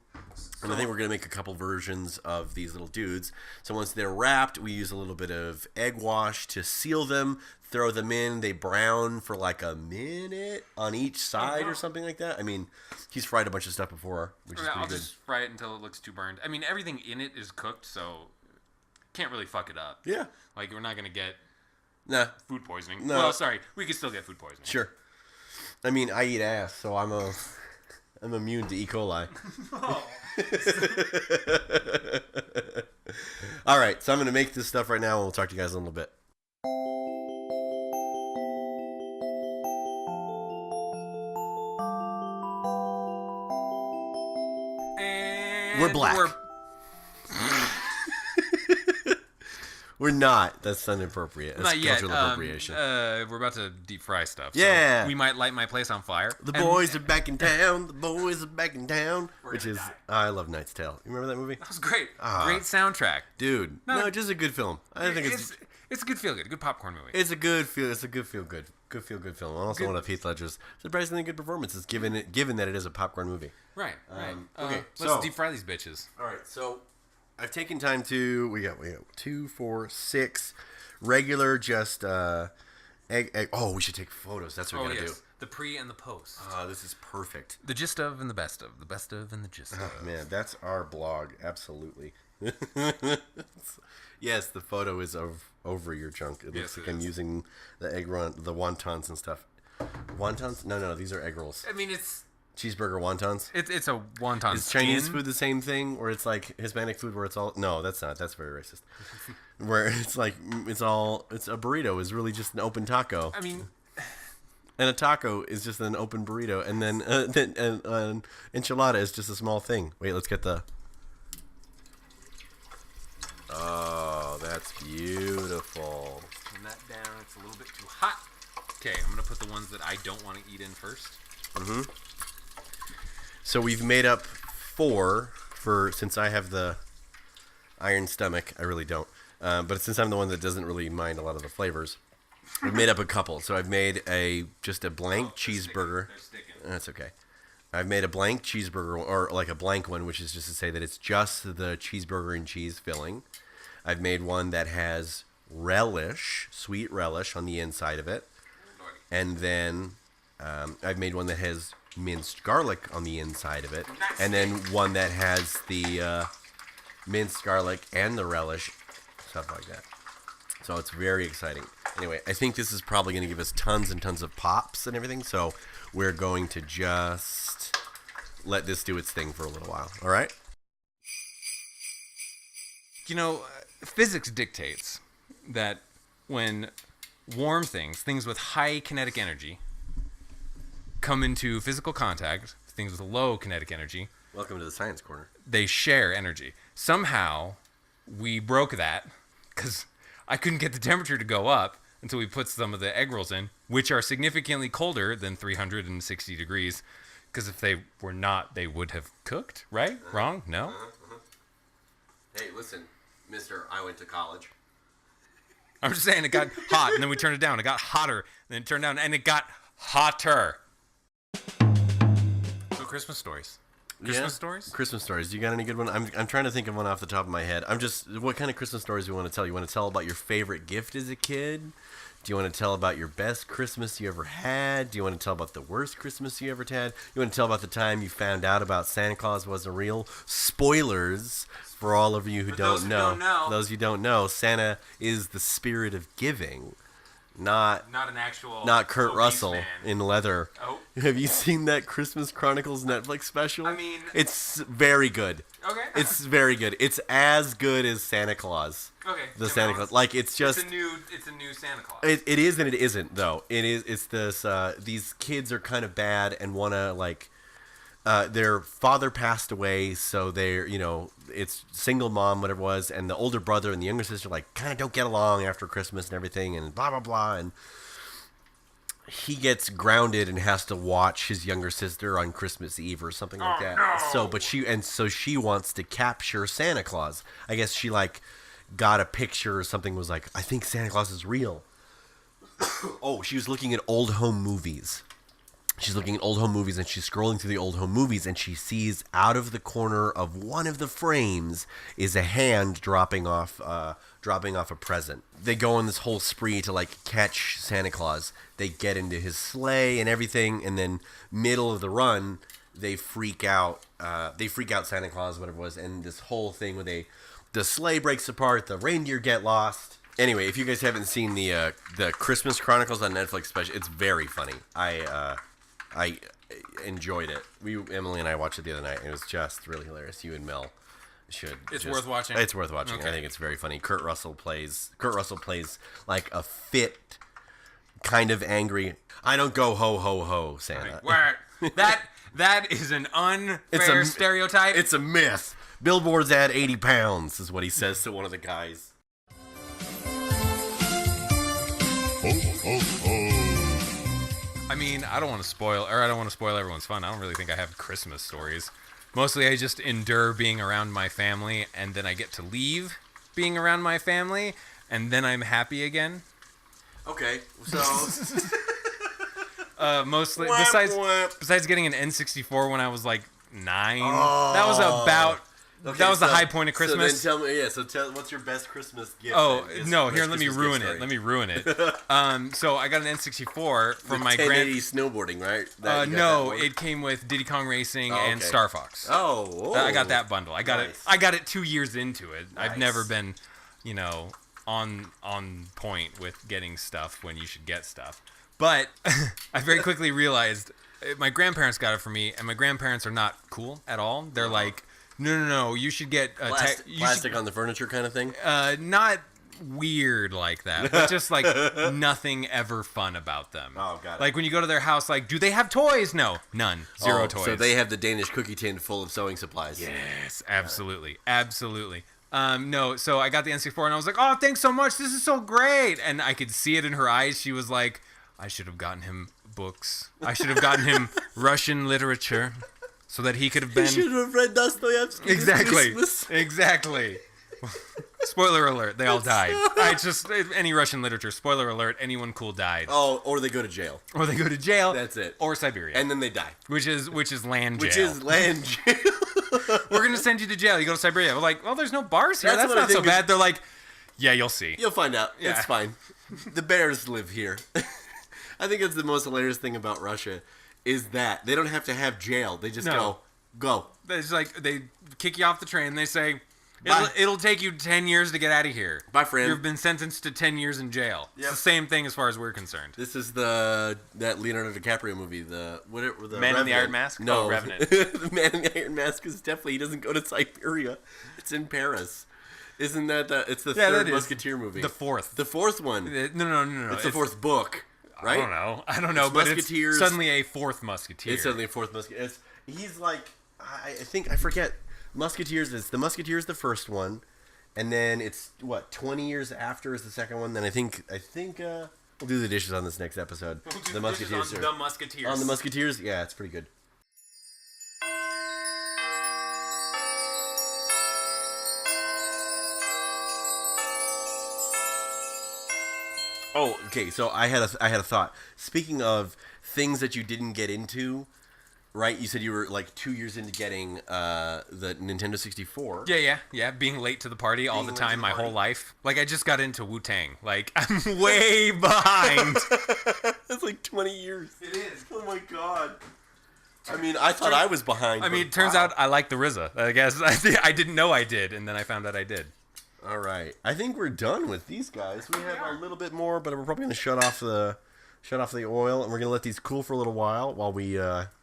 And I think we're going to make a couple versions of these little dudes. So once they're wrapped, we use a little bit of egg wash to seal them, throw them in. They brown for like a minute on each side or something like that. I mean, he's fried a bunch of stuff before, which is pretty I'll good. just fry it until it looks too burned. I mean, everything in it is cooked, so can't really fuck it up. Yeah. Like, we're not going to get food poisoning. No. Well, sorry. We could still get food poisoning. Sure. I mean, I eat ass, so I'm immune to E. coli. All right, so I'm going to make this stuff right now, and we'll talk to you guys in a little bit. And we're black. We're not. That's inappropriate. That's not yet. cultural appropriation. We're about to deep fry stuff. Yeah. So we might light my place on fire. The boys are back in town. The boys are back in town. Which is, I love Knight's Tale. You remember that movie? That was great. Great soundtrack. Dude. No, just a good film. I think it's a good feel good. Good popcorn movie. It's a good feel. It's a good feel good. Good feel good film. Also one of Heath Ledger's surprisingly good performances, given that it is a popcorn movie. Right. Okay. Let's deep fry these bitches. All right. So I've taken time to. We got 2, 4, 6 regular just egg. Oh, we should take photos. That's what we're gonna do. The pre and the post. This is perfect. The gist of and the best of. The best of and the gist of. Man, that's our blog. Absolutely. Yes, the photo is over your junk. It looks like I'm using the the wontons and stuff. Wontons? No, these are egg rolls. I mean, it's cheeseburger wontons. It's a wonton. Is Chinese food the same thing, or it's like Hispanic food where it's all? No, that's not. That's very racist. Where it's like it's a burrito is really just an open taco. I mean, and a taco is just an open burrito, and then an enchilada is just a small thing. Wait, let's get the. Oh, that's beautiful. Turn that down. It's a little bit too hot. Okay, I'm gonna put the ones that I don't want to eat in first. Mm-hmm. So we've made up 4 since I have the iron stomach. I really don't. But since I'm the one that doesn't really mind a lot of the flavors, we've made up a couple. So I've made just a blank cheeseburger. They're sticking. That's okay. I've made a blank cheeseburger, or like a blank one, which is just to say that it's just the cheeseburger and cheese filling. I've made one that has relish, sweet relish on the inside of it. And then I've made one that has minced garlic on the inside of it. And then one that has the minced garlic and the relish, stuff like that. So it's very exciting. Anyway, I think this is probably going to give us tons and tons of pops and everything. So we're going to just let this do its thing for a little while. All right? You know, physics dictates that when warm things with high kinetic energy, come into physical contact, things with low kinetic energy. Welcome to the Science Corner. They share energy. Somehow, we broke that because I couldn't get the temperature to go up until we put some of the egg rolls in, which are significantly colder than 360 degrees. Because if they were not, they would have cooked, right? Wrong? No? Hey, listen, mister, I went to college. I'm just saying it got hot, and then we turned it down. It got hotter, and then it turned down, and it got hotter. So Christmas stories. Christmas stories? Christmas stories. You got any good one? I'm trying to think of one off the top of my head. What kind of Christmas stories do you want to tell? You want to tell about your favorite gift as a kid? Do you want to tell about your best Christmas you ever had? Do you want to tell about the worst Christmas you ever had? You want to tell about the time you found out about Santa Claus wasn't real? Spoilers for all of you who don't know. Those who don't know, Santa is the spirit of giving. Not an actual. Not Kurt Russell man. In leather. Oh. Have you seen that Christmas Chronicles Netflix special? I mean, it's very good. Okay. It's very good. It's as good as Santa Claus. Okay. The Santa Claus. Like it's just. It's a new Santa Claus. It is and it isn't though. It is. It's this. These kids are kind of bad and wanna like. Their father passed away, so they're, it's single mom, whatever it was, and the older brother and the younger sister, like, kind of don't get along after Christmas and everything, and blah, blah, blah, and he gets grounded and has to watch his younger sister on Christmas Eve or something like that. No. So she wants to capture Santa Claus. I guess she, like, got a picture or something, was like, I think Santa Claus is real. Oh, she was looking at old home movies. She's looking at old home movies, and she's scrolling through the old home movies, and she sees out of the corner of one of the frames is a hand dropping off a present. They go on this whole spree to like catch Santa Claus. They get into his sleigh and everything, and then middle of the run, they freak out. Santa Claus, whatever it was, and this whole thing where the sleigh breaks apart, the reindeer get lost. Anyway, if you guys haven't seen the Christmas Chronicles on Netflix special, it's very funny. I enjoyed it. Emily and I watched it the other night, and it was just really hilarious. You and Mel should. It's worth watching. It's worth watching. Okay. I think it's very funny. Kurt Russell plays like a fit, kind of angry. I don't go ho ho ho Santa. That is an unfair stereotype. It's a myth. Billboards add 80 pounds is what he says to one of the guys. Ho, ho, ho. I mean, I don't want to spoil everyone's fun. I don't really think I have Christmas stories. Mostly I just endure being around my family, and then I get to leave being around my family, and then I'm happy again. Okay, so... Mostly, besides getting an N64 when I was like 9, that was about... Okay, that was the high point of Christmas. So then tell me, what's your best Christmas gift? Oh, no, here, let me ruin it. So I got an N64 from my 1080 snowboarding, right? No, it came with Diddy Kong Racing and Star Fox. Oh. I got that bundle. I got it 2 years into it. Nice. I've never been, on point with getting stuff when you should get stuff. But I very quickly realized my grandparents got it for me, and my grandparents are not cool at all. They're like... No, you should get plastic on the furniture kind of thing? Not weird like that, but just like nothing ever fun about them. Oh, got it. Like when you go to their house, like, do they have toys? No, none. Zero toys. So they have the Danish cookie tin full of sewing supplies. Yes, absolutely. No, so I got the N64 and I was like, oh, thanks so much. This is so great. And I could see it in her eyes. She was like, I should have gotten him books. I should have gotten him Russian literature. So that he could have been... You should have read Dostoevsky. Exactly. Spoiler alert, they all died. Any Russian literature, spoiler alert, anyone cool died. Oh, or they go to jail. That's it. Or Siberia. And then they die. Which is land jail. We're going to send you to jail. You go to Siberia. We're like, well, there's no bars here. That's not so bad. They're like, yeah, you'll see. You'll find out. Yeah. It's fine. The bears live here. I think it's the most hilarious thing about Russia is that they don't have to have jail. They just go. It's like they kick you off the train. They say, it'll take you 10 years to get out of here. Bye, friend. You've been sentenced to 10 years in jail. Yep. It's the same thing as far as we're concerned. This is that Leonardo DiCaprio movie, the Man Revenant. in the Iron Mask? No, Revenant. The Man in the Iron Mask is definitely, he doesn't go to Siberia. It's in Paris. Isn't that it's the third Musketeer movie? The fourth. The fourth one. No. It's the fourth book. Right? I don't know, but Musketeers. It's suddenly a fourth Musketeer. It's suddenly a fourth Musketeer. He's like, I forget. Musketeers is the first one, and then it's 20 years after is the second one. Then I think we'll do the dishes on this next episode. The Musketeers. On the Musketeers, yeah, it's pretty good. Oh, okay. So I had a thought. Speaking of things that you didn't get into, right? You said you were like 2 years into getting the Nintendo 64. Yeah. Being late to the party all the time, my whole life. Like I just got into Wu-Tang. Like I'm way behind. That's like 20 years. It is. Oh my god. I mean, I thought I was behind. I mean, it turns out I like the RZA. I guess I didn't know I did, and then I found out I did. All right, I think we're done with these guys. We have a little bit more, but we're probably gonna shut off the oil, and we're gonna let these cool for a little while we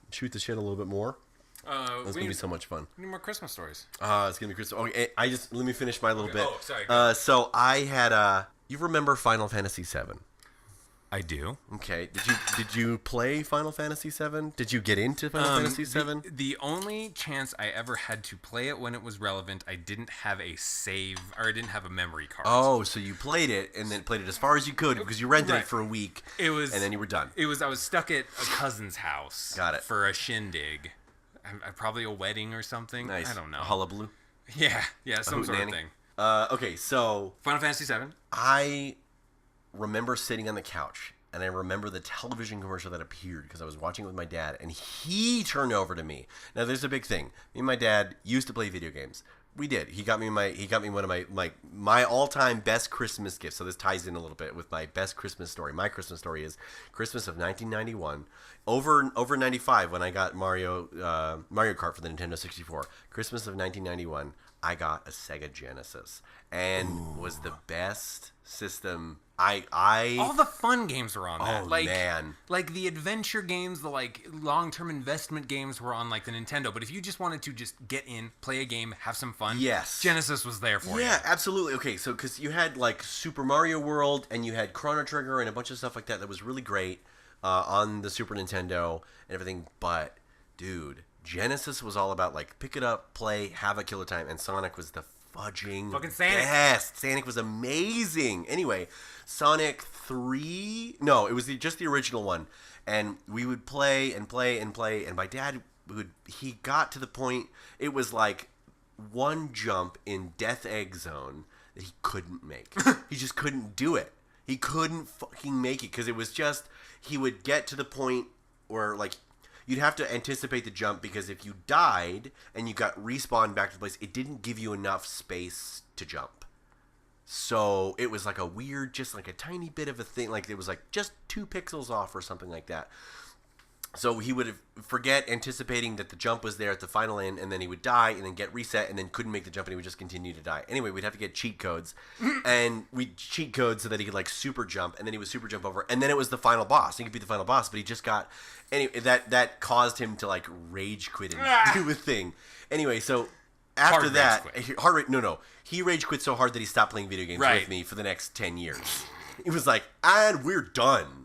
shoot the shit a little bit more. It's gonna be so much fun. We need more Christmas stories. It's gonna be Christmas. Okay, let me finish my little bit. Oh, sorry. So I had you remember Final Fantasy VII? I do. Okay. Did you play Final Fantasy VII? Did you get into Final Fantasy VII? The only chance I ever had to play it when it was relevant, I didn't have a save, or I didn't have a memory card. Oh, so you played it and then played it as far as you could because you rented it for a week. And then you were done. I was stuck at a cousin's house. Got it. For a shindig. Probably a wedding or something. Nice. I don't know. A hullabaloo? Yeah, some sort of thing. Okay, so Final Fantasy VII. I remember sitting on the couch and I remember the television commercial that appeared because I was watching it with my dad, and he turned over to me. Now, there's a big thing. Me and my dad used to play video games. We did. He got me one of my all-time best Christmas gifts. So this ties in a little bit with my best Christmas story. My Christmas story is Christmas of 1991, over 95 when I got Mario Kart for the Nintendo 64. Christmas of 1991, I got a Sega Genesis, and was the best system. All the fun games were on that. Oh, man. Like the adventure games, the like long-term investment games were on like the Nintendo. But if you just wanted to just get in, play a game, have some fun, yes, Genesis was there for you. Yeah, absolutely. Okay, so because you had like Super Mario World, and you had Chrono Trigger, and a bunch of stuff like that was really great on the Super Nintendo and everything. But dude, Genesis was all about like pick it up, play, have a killer time, and Sonic was the fucking best. Sonic was amazing. Anyway, Sonic 3, no, it was just the original one, and we would play and play and play, and my dad he got to the point, it was like one jump in Death Egg Zone that he couldn't make. He just couldn't do it. He couldn't fucking make it because it was just, he would get to the point where like you'd have to anticipate the jump, because if you died and you got respawned back to the place, it didn't give you enough space to jump. So it was like a weird, just like a tiny bit of a thing. Like it was like just 2 pixels off or something like that. So he would forget anticipating that the jump was there at the final end, and then he would die and then get reset and then couldn't make the jump, and he would just continue to die. Anyway, we'd have to get cheat codes, and we'd cheat codes so that he could like super jump, and then he would super jump over, and then it was the final boss. He could beat the final boss, but he just got, anyway, that caused him to like rage quit and do a thing. Anyway, so after that, he rage quit so hard that he stopped playing video games with me for the next 10 years. He was like, and we're done.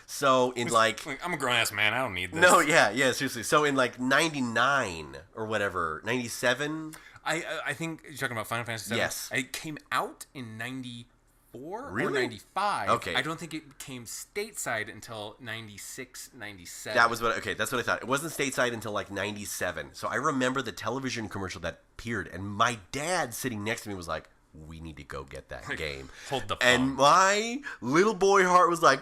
So in like I'm a grown ass man, I don't need this. No, yeah, seriously. So in like 99 or whatever, 97. I think you're talking about Final Fantasy VII. Yes, it came out in 94 really? or 95. Okay, I don't think it came stateside until 96, 97. That's what I thought. It wasn't stateside until like 97. So I remember the television commercial that appeared, and my dad sitting next to me was like, "We need to go get that game." Hold the phone. And my little boy heart was like,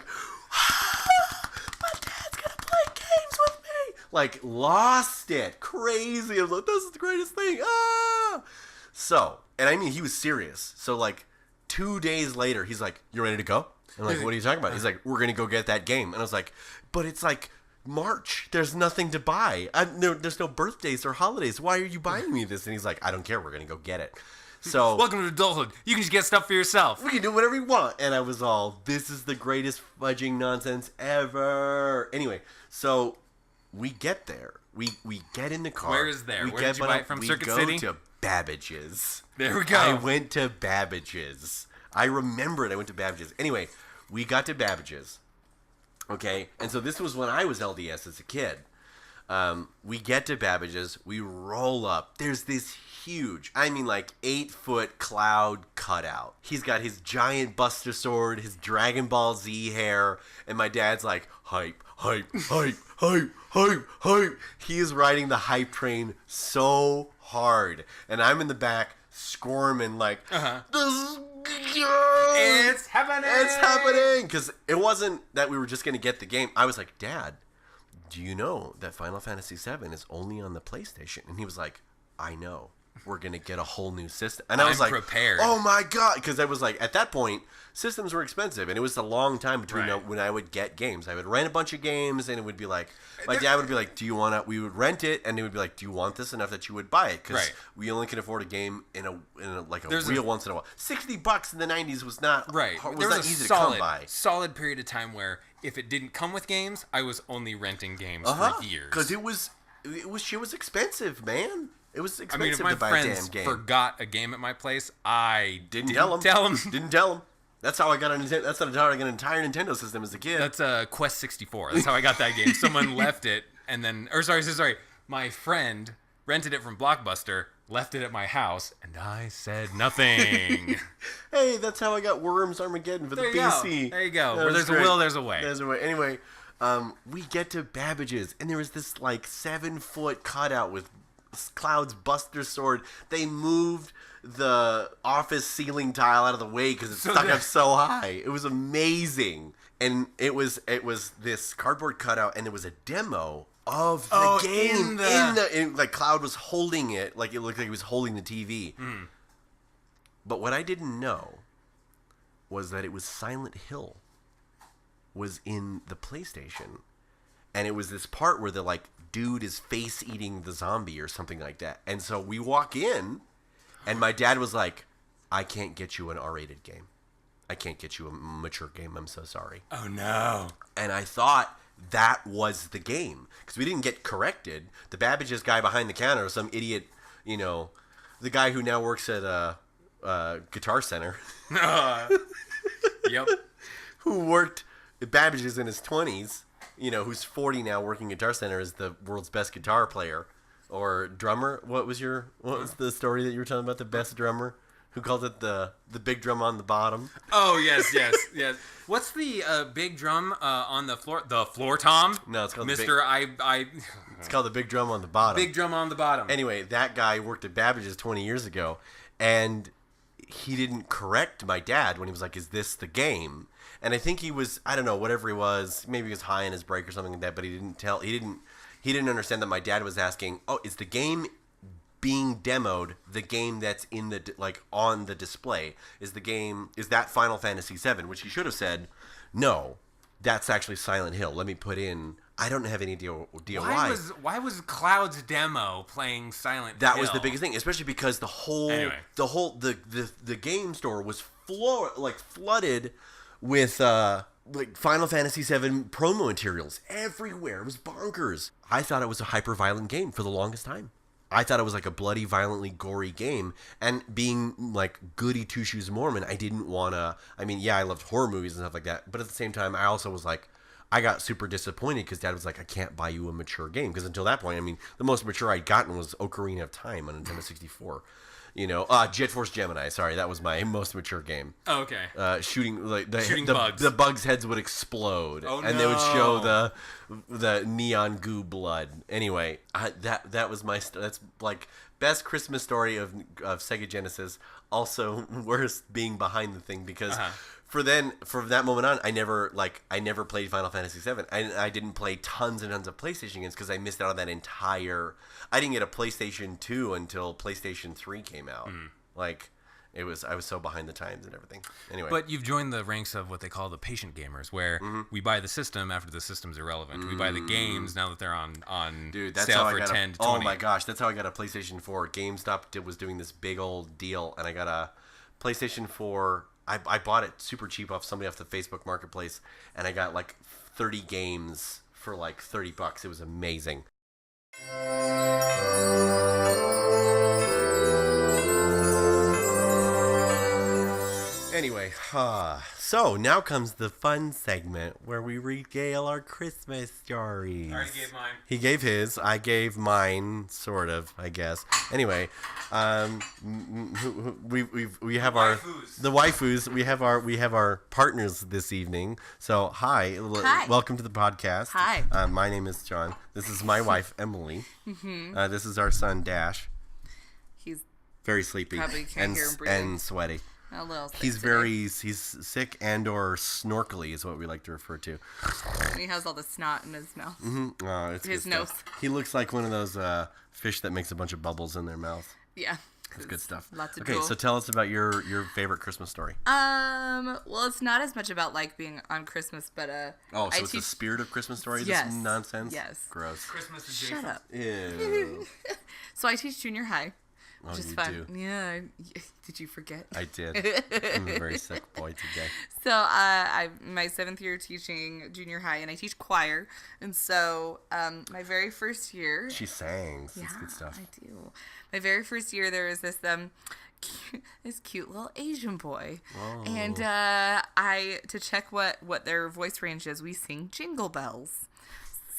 my dad's gonna play games with me. Like, lost it. Crazy. I was like, this is the greatest thing. So, and I mean, he was serious. So, like, 2 days later, he's like, you ready to go? I'm like, what are you talking about? He's like, we're gonna go get that game. And I was like, but it's like March. There's nothing to buy. There's no birthdays or holidays. Why are you buying me this? And he's like, I don't care. We're gonna go get it. So, welcome to adulthood. You can just get stuff for yourself. We can do whatever we want. And I was all, this is the greatest fudging nonsense ever. Anyway, so we get there. We get in the car. Where is there? Where did you buy it from? Circuit City? We go to Babbage's. There we go. I went to Babbage's. I remember it. I went to Babbage's. Anyway, we got to Babbage's. Okay? And so this was when I was LDS as a kid. We get to Babbage's. We roll up. There's this huge, I mean like 8-foot cloud cutout. He's got his giant Buster Sword, his Dragon Ball Z hair, and my dad's like, hype, hype, hype, hype, hype, hype. He is riding the hype train so hard. And I'm in the back squirming like, it's happening! It's happening! Because it wasn't that we were just going to get the game. I was like, Dad, do you know that Final Fantasy VII is only on the PlayStation? And he was like, I know. We're going to get a whole new system. And I was like, prepared. Oh my God. Because I was like, at that point, systems were expensive. And it was a long time between when I would get games. I would rent a bunch of games, and it would be like, my dad would be like, do you want to, we would rent it, and he would be like, do you want this enough that you would buy it? Because we only can afford a game in a real once in a while. $60 in the 90s was not, was not easy to come by. Solid period of time where if it didn't come with games, I was only renting games for years. Because it was expensive, man. It was expensive to buy a damn game. I mean, if my friends forgot a game at my place, I didn't tell them. Didn't tell them. That's how I got an entire Nintendo system as a kid. That's a Quest 64. That's how I got that game. Someone left it, and then, sorry. My friend rented it from Blockbuster, left it at my house, and I said nothing. Hey, that's how I got Worms Armageddon for the PC. There you go. Where there's a will, there's a way. There's a way. Anyway, we get to Babbage's, and there was this like 7-foot cutout with Cloud's Buster Sword. They moved the office ceiling tile out of the way because it stuck up so high. It was amazing. And it was this cardboard cutout, and it was a demo of the game. Like Cloud was holding it, like it looked like he was holding the TV. Mm. But what I didn't know was that it was Silent Hill was in the PlayStation. And it was this part where the like dude is face eating the zombie or something like that. And so we walk in, and my dad was like, I can't get you an R-rated game. I can't get you a mature game. I'm so sorry. Oh, no. And I thought that was the game. Because we didn't get corrected. The Babbage's guy behind the counter was some idiot, you know, the guy who now works at Guitar Center. Yep. Who worked at Babbage's in his 20s, you know, who's 40 now working Guitar Center as the world's best guitar player or drummer. What was the story that you were telling about, the best drummer? Who called it the big drum on the bottom? Oh, yes. What's the big drum on the floor? The floor tom? No, it's called It's called the big drum on the bottom. Big drum on the bottom. Anyway, that guy worked at Babbage's 20 years ago, and he didn't correct my dad when he was like, is this the game? And I think he was, I don't know, whatever he was, maybe he was high in his break or something like that, but he didn't understand that my dad was asking, oh, is the game being demoed the game that's in the like on the display? Is that Final Fantasy VII? Which he should have said, no, that's actually Silent Hill. Let me put in. I don't have any idea why. Why was Cloud's demo playing Silent Hill? That was the biggest thing, especially because the game store was flooded with like Final Fantasy VII promo materials everywhere. It was bonkers. I thought it was a hyper-violent game for the longest time. I thought it was like a bloody, violently gory game. And being like goody two-shoes Mormon, I didn't want to... I mean, yeah, I loved horror movies and stuff like that. But at the same time, I also was like... I got super disappointed because Dad was like, I can't buy you a mature game. Because until that point, I mean, the most mature I'd gotten was Ocarina of Time on Nintendo 64. You know, Jet Force Gemini. Sorry, that was my most mature game. Oh, okay. Shooting bugs. The bugs' heads would explode, and they would show the neon goo blood. Anyway, that was my that's like best Christmas story of Sega Genesis. Also, worst being behind the thing because. From that moment on, I never played Final Fantasy VII. I didn't play tons and tons of PlayStation games because I missed out on that entire. I didn't get a PlayStation 2 until PlayStation 3 came out. Mm. Like, I was so behind the times and everything. Anyway, but you've joined the ranks of what they call the patient gamers, where we buy the system after the system's irrelevant. We buy the games now that they're on sale for 10 to 20. Oh my gosh, that's how I got a PlayStation 4. GameStop was doing this big old deal, and I got a PlayStation 4. I bought it super cheap off somebody off the Facebook Marketplace, and I got like 30 games for like $30. It was amazing. Anyway, so now comes the fun segment where we regale our Christmas stories. I already gave mine. He gave his. I gave mine, sort of, I guess. Anyway, we have the waifus. We have our partners this evening. So hi. Welcome to the podcast. Hi. My name is John. This is my wife Emily. Mm-hmm. This is our son Dash. He's very sleepy probably can't hear him breathing. And sweaty. A little sick he's sick and or snorkely is what we like to refer to. He has all the snot in his mouth. Mm-hmm. Oh, it's his nose. He looks like one of those fish that makes a bunch of bubbles in their mouth. Yeah. That's good stuff. Lots of so tell us about your favorite Christmas story. Well, it's not as much about like being on Christmas, but it's the spirit of Christmas story. Yes. This nonsense. Yes. Gross. Christmas is Shut up. Ew. So I teach junior high. Oh, which is you fun. do. Yeah. Did you forget? I did. I'm a very sick boy today. So I'm my 7th year teaching junior high, and I teach choir. And so my very first year... She sings. That's good stuff. I do. My very first year, there was this cute little Asian boy. Whoa. And to check what their voice range is, we sing Jingle Bells.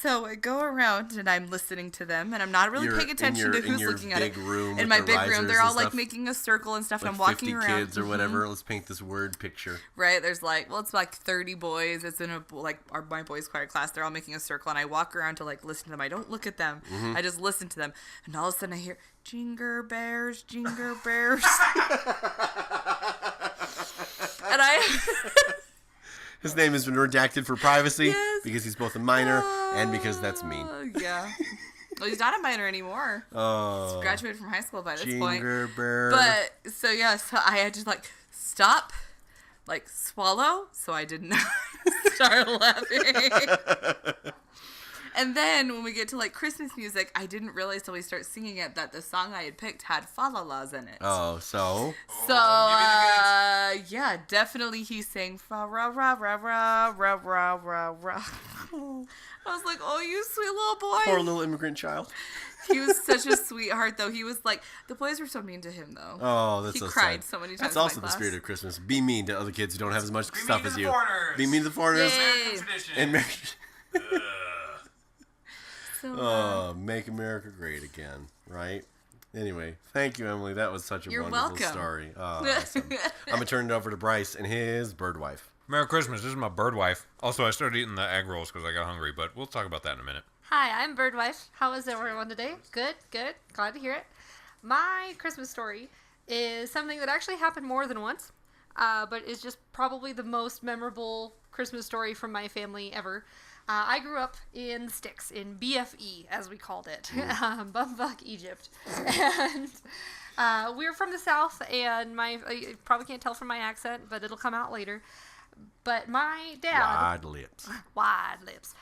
So I go around and I'm listening to them, and I'm not really paying attention to who's looking at it. In my big room, they're all like making a circle and stuff, and I'm walking around. 50 kids or whatever. Let's paint this word picture. Right? There's it's like 30 boys. It's in my boys' choir class. They're all making a circle, and I walk around to like listen to them. I don't look at them. Mm-hmm. I just listen to them, and all of a sudden I hear "Jinger Bears, Jinger Bears," and His name has been redacted for privacy because he's both a minor and because that's mean. Yeah. Well, he's not a minor anymore. Oh. He's graduated from high school by this point. Bear. But, so I had to, stop, swallow, so I did not start laughing. And then when we get to Christmas music, I didn't realize till we start singing it that the song I had picked had fa-la-las in it. Oh, so? So, yeah, definitely he sang fa-ra-ra-ra-ra-ra-ra-ra-ra. I was like, oh, you sweet little boy. Poor little immigrant child. He was such a sweetheart, though. He was the boys were so mean to him, though. Oh, that's so sad. He cried so many times. That's also the spirit of Christmas. Be mean to other kids who don't have as much stuff as you. Foreigners. Be mean to the foreigners. American tradition. And make America great again, right? Anyway, thank you, Emily. That was such a wonderful story. Oh, awesome. I'm going to turn it over to Bryce and his bird wife. Merry Christmas. This is my bird wife. Also, I started eating the egg rolls because I got hungry, but we'll talk about that in a minute. Hi, I'm Bird Wife. How is everyone today? Good. Glad to hear it. My Christmas story is something that actually happened more than once, but is just probably the most memorable Christmas story from my family ever. I grew up in the sticks, in BFE, as we called it, Bumfuck, Egypt. And we were from the South, and you probably can't tell from my accent, but it'll come out later. But my dad... Wide lips.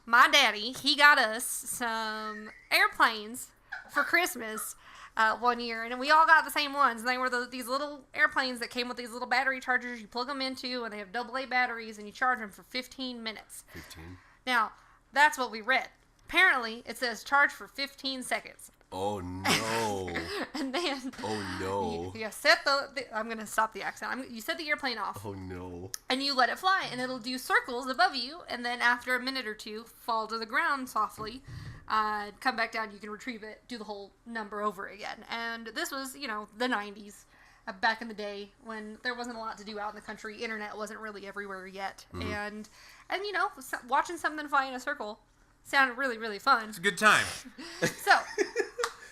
My daddy, he got us some airplanes for Christmas one year, and we all got the same ones. And they were these little airplanes that came with these little battery chargers you plug them into, and they have AA batteries, and you charge them for 15 minutes. 15? Now, that's what we read. Apparently, it says charge for 15 seconds. Oh, no. And then... Oh, no. You set I'm going to stop the accent. You set the airplane off. Oh, no. And you let it fly, and it'll do circles above you, and then after a minute or two, fall to the ground softly. Come back down, you can retrieve it, do the whole number over again. And this was, the 90s, back in the day when there wasn't a lot to do out in the country. Internet wasn't really everywhere yet. Mm-hmm. And watching something fly in a circle sounded really, really fun. It's a good time. So,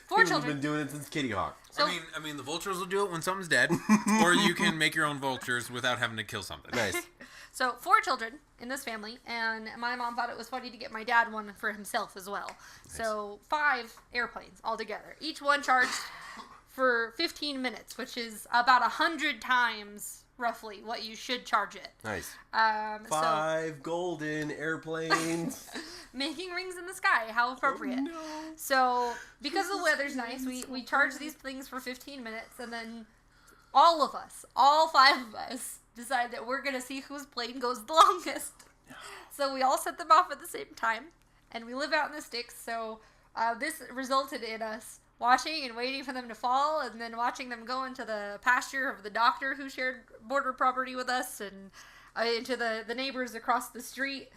4 children. We've been doing it since Kitty Hawk. So, I mean, the vultures will do it when something's dead, or you can make your own vultures without having to kill something. Nice. So, 4 children in this family, and my mom thought it was funny to get my dad one for himself as well. Nice. So, 5 airplanes altogether. Each one charged for 15 minutes, which is about 100 times, roughly, what you should charge it. Nice. 5 golden airplanes. Making rings in the sky. How appropriate. Oh, no. So, because the weather's nice, we charge these things for 15 minutes, and then all 5 of us, decide that we're going to see whose plane goes the longest. So we all set them off at the same time, and we live out in the sticks, so this resulted in us watching and waiting for them to fall, and then watching them go into the pasture of the doctor who shared border property with us, and into the neighbors across the street.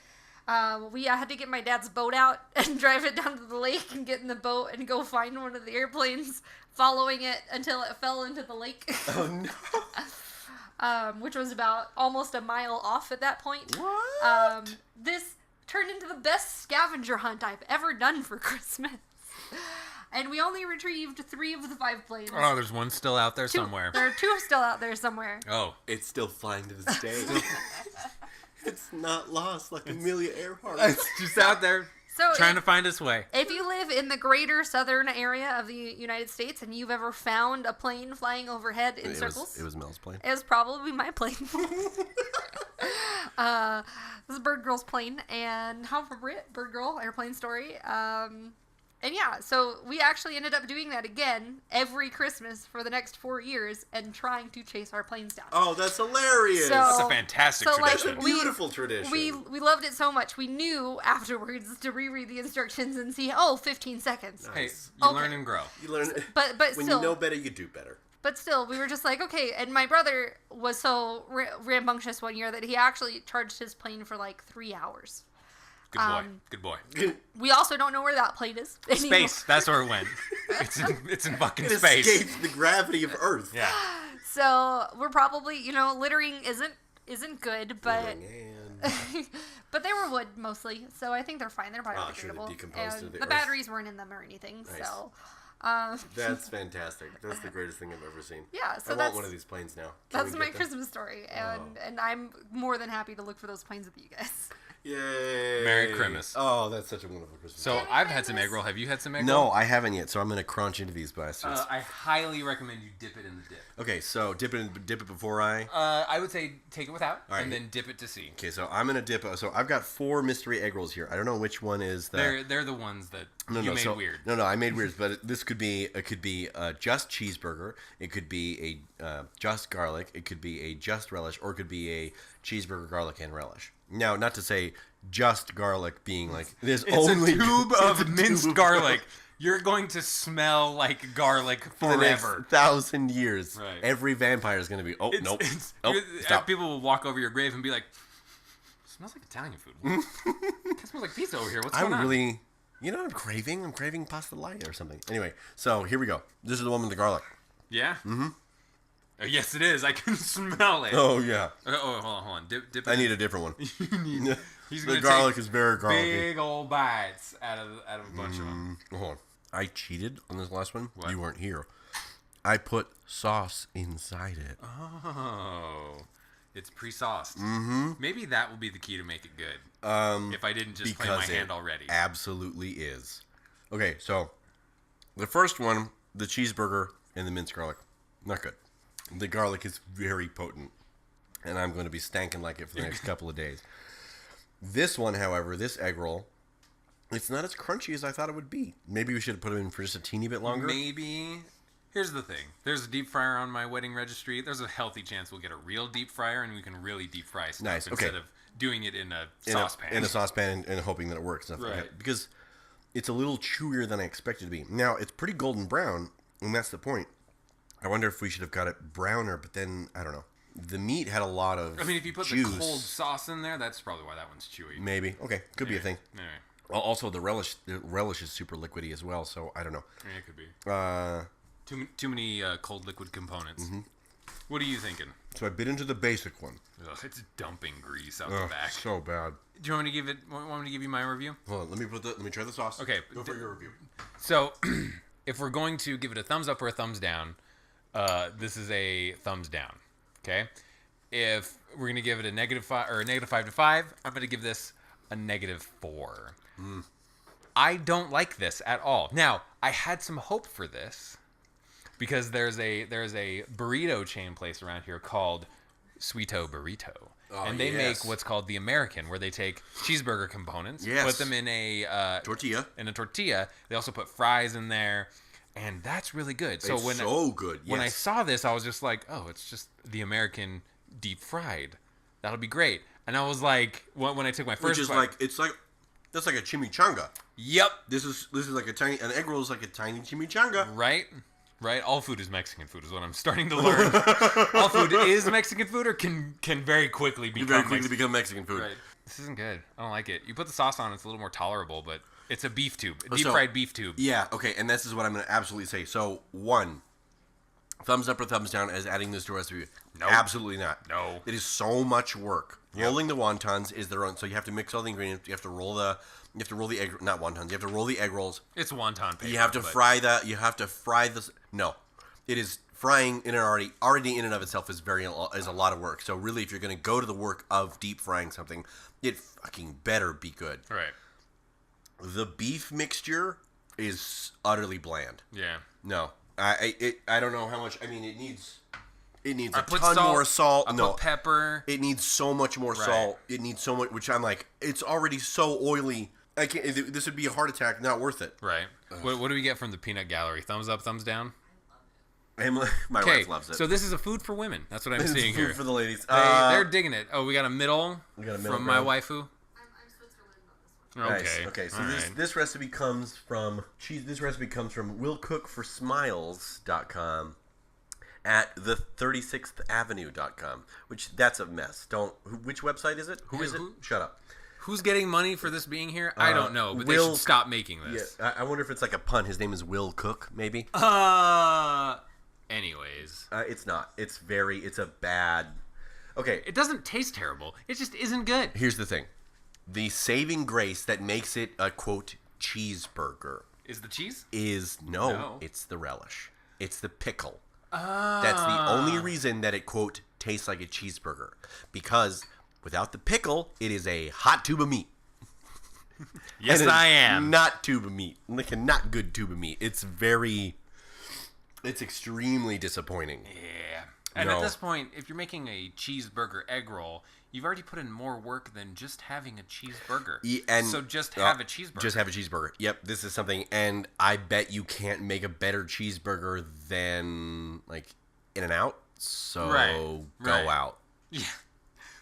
I had to get my dad's boat out and drive it down to the lake and get in the boat and go find one of the airplanes, following it until it fell into the lake. Oh, no. Which was about almost a mile off at that point. What? This turned into the best scavenger hunt I've ever done for Christmas. And we only retrieved 3 of the 5 planes. Oh, there's one still out there somewhere. There are 2 still out there somewhere. Oh. It's still flying to this day. It's not lost like Amelia Earhart. It's just out there trying to find its way. If you live in the greater southern area of the United States and you've ever found a plane flying overhead in circles. It was Mel's plane. It was probably my plane. This is Bird Girl's plane, and how appropriate, Bird Girl, airplane story. And yeah, so we actually ended up doing that again every Christmas for the next 4 years and trying to chase our planes down. Oh, that's hilarious. That's a fantastic tradition. Beautiful tradition. We loved it so much. We knew afterwards to reread the instructions and see, 15 seconds. Nice. Hey, you learn and grow. You learn. But when still, you know better, you do better. But still, we were just like, okay. And my brother was so rambunctious one year that he actually charged his plane for 3 hours. Good boy. We also don't know where that plate is. anymore. Space. That's where it went. It's in fucking It space. escapes the gravity of Earth. Yeah. So we're probably, littering isn't good, but but they were wood mostly, so I think they're fine. They're biodegradable. Decomposed to the the earth. batteries weren't in them or anything, Nice. so. That's fantastic. That's the greatest thing I've ever seen. Yeah, so I want one of these planes now. That's my Christmas story, and I'm more than happy to look for those planes with you guys. Yay! Merry Christmas. Oh, that's such a wonderful Christmas. So I've had some egg roll. Have you had some egg roll? No, I haven't yet. So I'm gonna crunch into these bastards. I highly recommend you dip it in the dip. Okay, so dip it before I. I would say take it without, right. and then dip it to see. Okay, so I'm gonna dip. So I've got 4 mystery egg rolls here. I don't know which one is the. They're the ones that you made weird. No, I made weird, but this could be just cheeseburger. It could be a just garlic. It could be a just relish, or it could be a cheeseburger, garlic, and relish. Now, not to say just garlic being like there's only a tube of minced garlic. You're going to smell like garlic for the next forever. 1,000 years. Right. Every vampire is going to be nope. Stop. People will walk over your grave and be like, "Smells like Italian food. It smells like pizza over here. What's going on?" Really, I'm craving pasta light or something. Anyway, so here we go. This is the one with the garlic. Yeah. Mm-hmm. Yes, it is. I can smell it. Oh yeah. Okay, hold on. Dip it. I need a different one. He's the gonna garlic take is very garlicky. big old bites out of a bunch of them. Hold on. I cheated on this last one. What? You weren't here. I put sauce inside it. Oh, it's pre-sauced. Mm-hmm. Maybe that will be the key to make it good. If I didn't just play my hand already. Absolutely is. Okay, so the first one, the cheeseburger and the minced garlic, not good. The garlic is very potent, and I'm going to be stanking like it for the next couple of days. This one, however, this egg roll, it's not as crunchy as I thought it would be. Maybe we should have put it in for just a teeny bit longer. Maybe. Here's the thing. There's a deep fryer on my wedding registry. There's a healthy chance we'll get a real deep fryer, and we can really deep fry stuff Nice. instead of doing it in a saucepan. In a saucepan and hoping that it works. Right. Because it's a little chewier than I expected it to be. Now, it's pretty golden brown, and that's the point. I wonder if we should have got it browner, but then, I don't know. The meat had a lot of if you put juice. the cold sauce in there, that's probably why that one's chewy. Maybe. Okay, could be a thing. Anyway. Well, also, the relish is super liquidy as well, so I don't know. Yeah, it could be. Too many cold liquid components. Mm-hmm. What are you thinking? So I bit into the basic one. Ugh, it's dumping grease out the back. So bad. Do you want me to give you my review? Hold on, let me try the sauce. Okay. Go for your review. So, if we're going to give it a thumbs up or a thumbs down, this is a thumbs down. Okay. If we're gonna give it a -5 or a -5 to 5, I'm gonna give this a -4. I don't like this at all. Now, I had some hope for this because there's a burrito chain place around here called Sweeto Burrito. And they make what's called the American, where they take cheeseburger components, put them in a tortilla. They also put fries in there, and that's really good. So it's so good. Yes. When I saw this, I was just like, oh, it's just the American deep fried. That'll be great. And I was like, when I took my first bite, that's like a chimichanga. Yep. This is like an egg roll is like a tiny chimichanga. Right. All food is Mexican food is what I'm starting to learn. All food is Mexican food, or can very quickly become Mexican food. Right. This isn't good. I don't like it. You put the sauce on, it's a little more tolerable, but it's a beef tube, deep fried beef tube. Yeah. Okay. And this is what I'm going to absolutely say. So 1, thumbs up or thumbs down as adding this to a recipe. No. Absolutely not. No. It is so much work. Yep. Rolling the wontons is their own. So you have to mix all the ingredients. You have to roll the egg. Not wontons. You have to roll the egg rolls. It's wonton paper. You have to fry that. You have to fry this. No, it is frying in and already in and of itself is a lot of work. So really, if you're going to go to the work of deep frying something, it fucking better be good. Right. The beef mixture is utterly bland. Yeah. No, I don't know how much. I mean, it needs a ton salt, more salt. I put pepper. It needs so much more salt. It needs so much, which I'm like, it's already so oily. I can't. This would be a heart attack. Not worth it. Right. What do we get from the peanut gallery? Thumbs up, thumbs down. My wife loves it. So this is a food for women. That's what I'm seeing here. Food for the ladies. They're digging it. Oh, we got a middle. From my waifu. I'm Switzerland on this one. Okay. So this recipe comes from willcookforsmiles.com at the 36th avenue.com, which that's a mess. Which website is it? Who is it? Shut up. Who's getting money for this being here? I don't know, but they should stop making this. Yeah, I wonder if it's like a pun. His name is Will Cook, maybe. Anyways, it's not. It's a bad. Okay, it doesn't taste terrible. It just isn't good. Here's the thing: the saving grace that makes it a quote cheeseburger is the cheese. No, it's the relish. It's the pickle. That's the only reason that it quote tastes like a cheeseburger, because without the pickle, it is a hot tube of meat. Yes, I am. Not tube of meat. Like a not good tube of meat. It's extremely disappointing. Yeah. And at this point, if you're making a cheeseburger egg roll, you've already put in more work than just having a cheeseburger. So just have a cheeseburger. Just have a cheeseburger. Yep, this is something, and I bet you can't make a better cheeseburger than, like, In-N-Out. So go out. Yeah.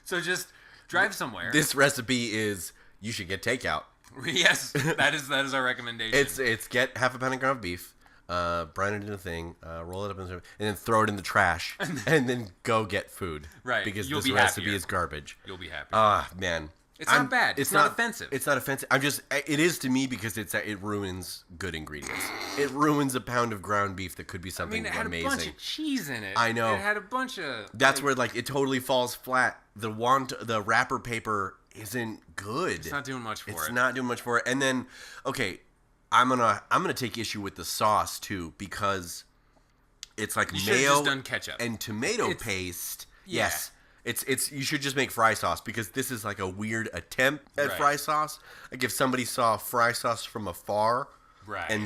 So just drive somewhere. This recipe is, you should get takeout. Yes, that is our recommendation. It's get half a pound of ground beef, brine it in a thing, roll it up and then throw it in the trash, and then go get food. Right. Because this recipe is garbage. You'll be happy. Man. It's not bad. It's not offensive. It's not offensive. It is to me because it ruins good ingredients. It ruins a pound of ground beef that could be something amazing. It had a bunch of cheese in it. I know. It had a bunch of... That's where, like, it totally falls flat. The wrapper paper isn't good. It's not doing much for it. It's not doing much for it. And then, okay, I'm gonna take issue with the sauce too, because it's like mayo just done ketchup and tomato paste. Yeah. Yes. It's you should just make fry sauce, because this is like a weird attempt at fry sauce. Like if somebody saw fry sauce from afar, and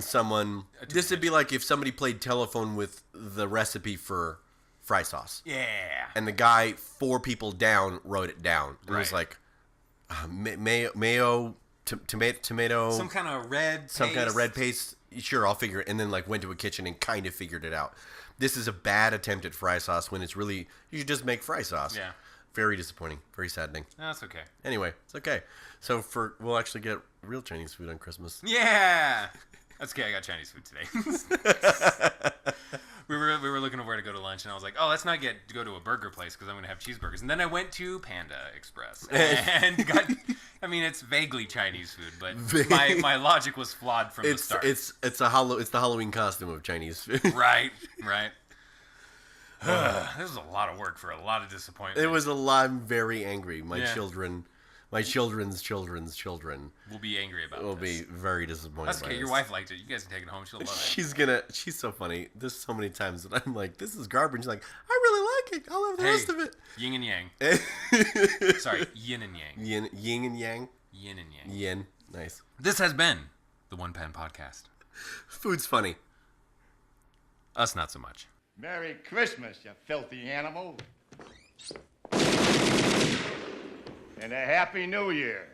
this would be like if somebody played telephone with the recipe for fry sauce. Yeah. And the guy 4 people down wrote it down. It was like mayo, tomato, some kind of red paste. Sure, I'll figure it. And then like went to a kitchen and kind of figured it out. This is a bad attempt at fry sauce when it's really, you should just make fry sauce. Yeah. Very disappointing. Very saddening. No, that's okay. Anyway, it's okay. So we'll actually get real Chinese food on Christmas. Yeah. That's okay. I got Chinese food today. We were looking at where to go to lunch, and I was like, oh, let's not go to a burger place because I'm going to have cheeseburgers. And then I went to Panda Express and got, I mean, it's vaguely Chinese food, but my logic was flawed from the start. It's the Halloween costume of Chinese food. Right. This was a lot of work for a lot of disappointment. It was a lot. I'm very angry. My children's children will be angry about will be very disappointed. That's okay. Your wife liked it. You guys can take it home. She'll love it. She's so funny. There's so many times that I'm like, this is garbage. She's like, I really like it. I'll have the rest of it. Yin and yang. Sorry, yin and yang. Yin and yang. Yin and yang. Yin. Nice. This has been the One Pan Podcast. Food's funny. Us not so much. Merry Christmas, you filthy animal. And a Happy New Year.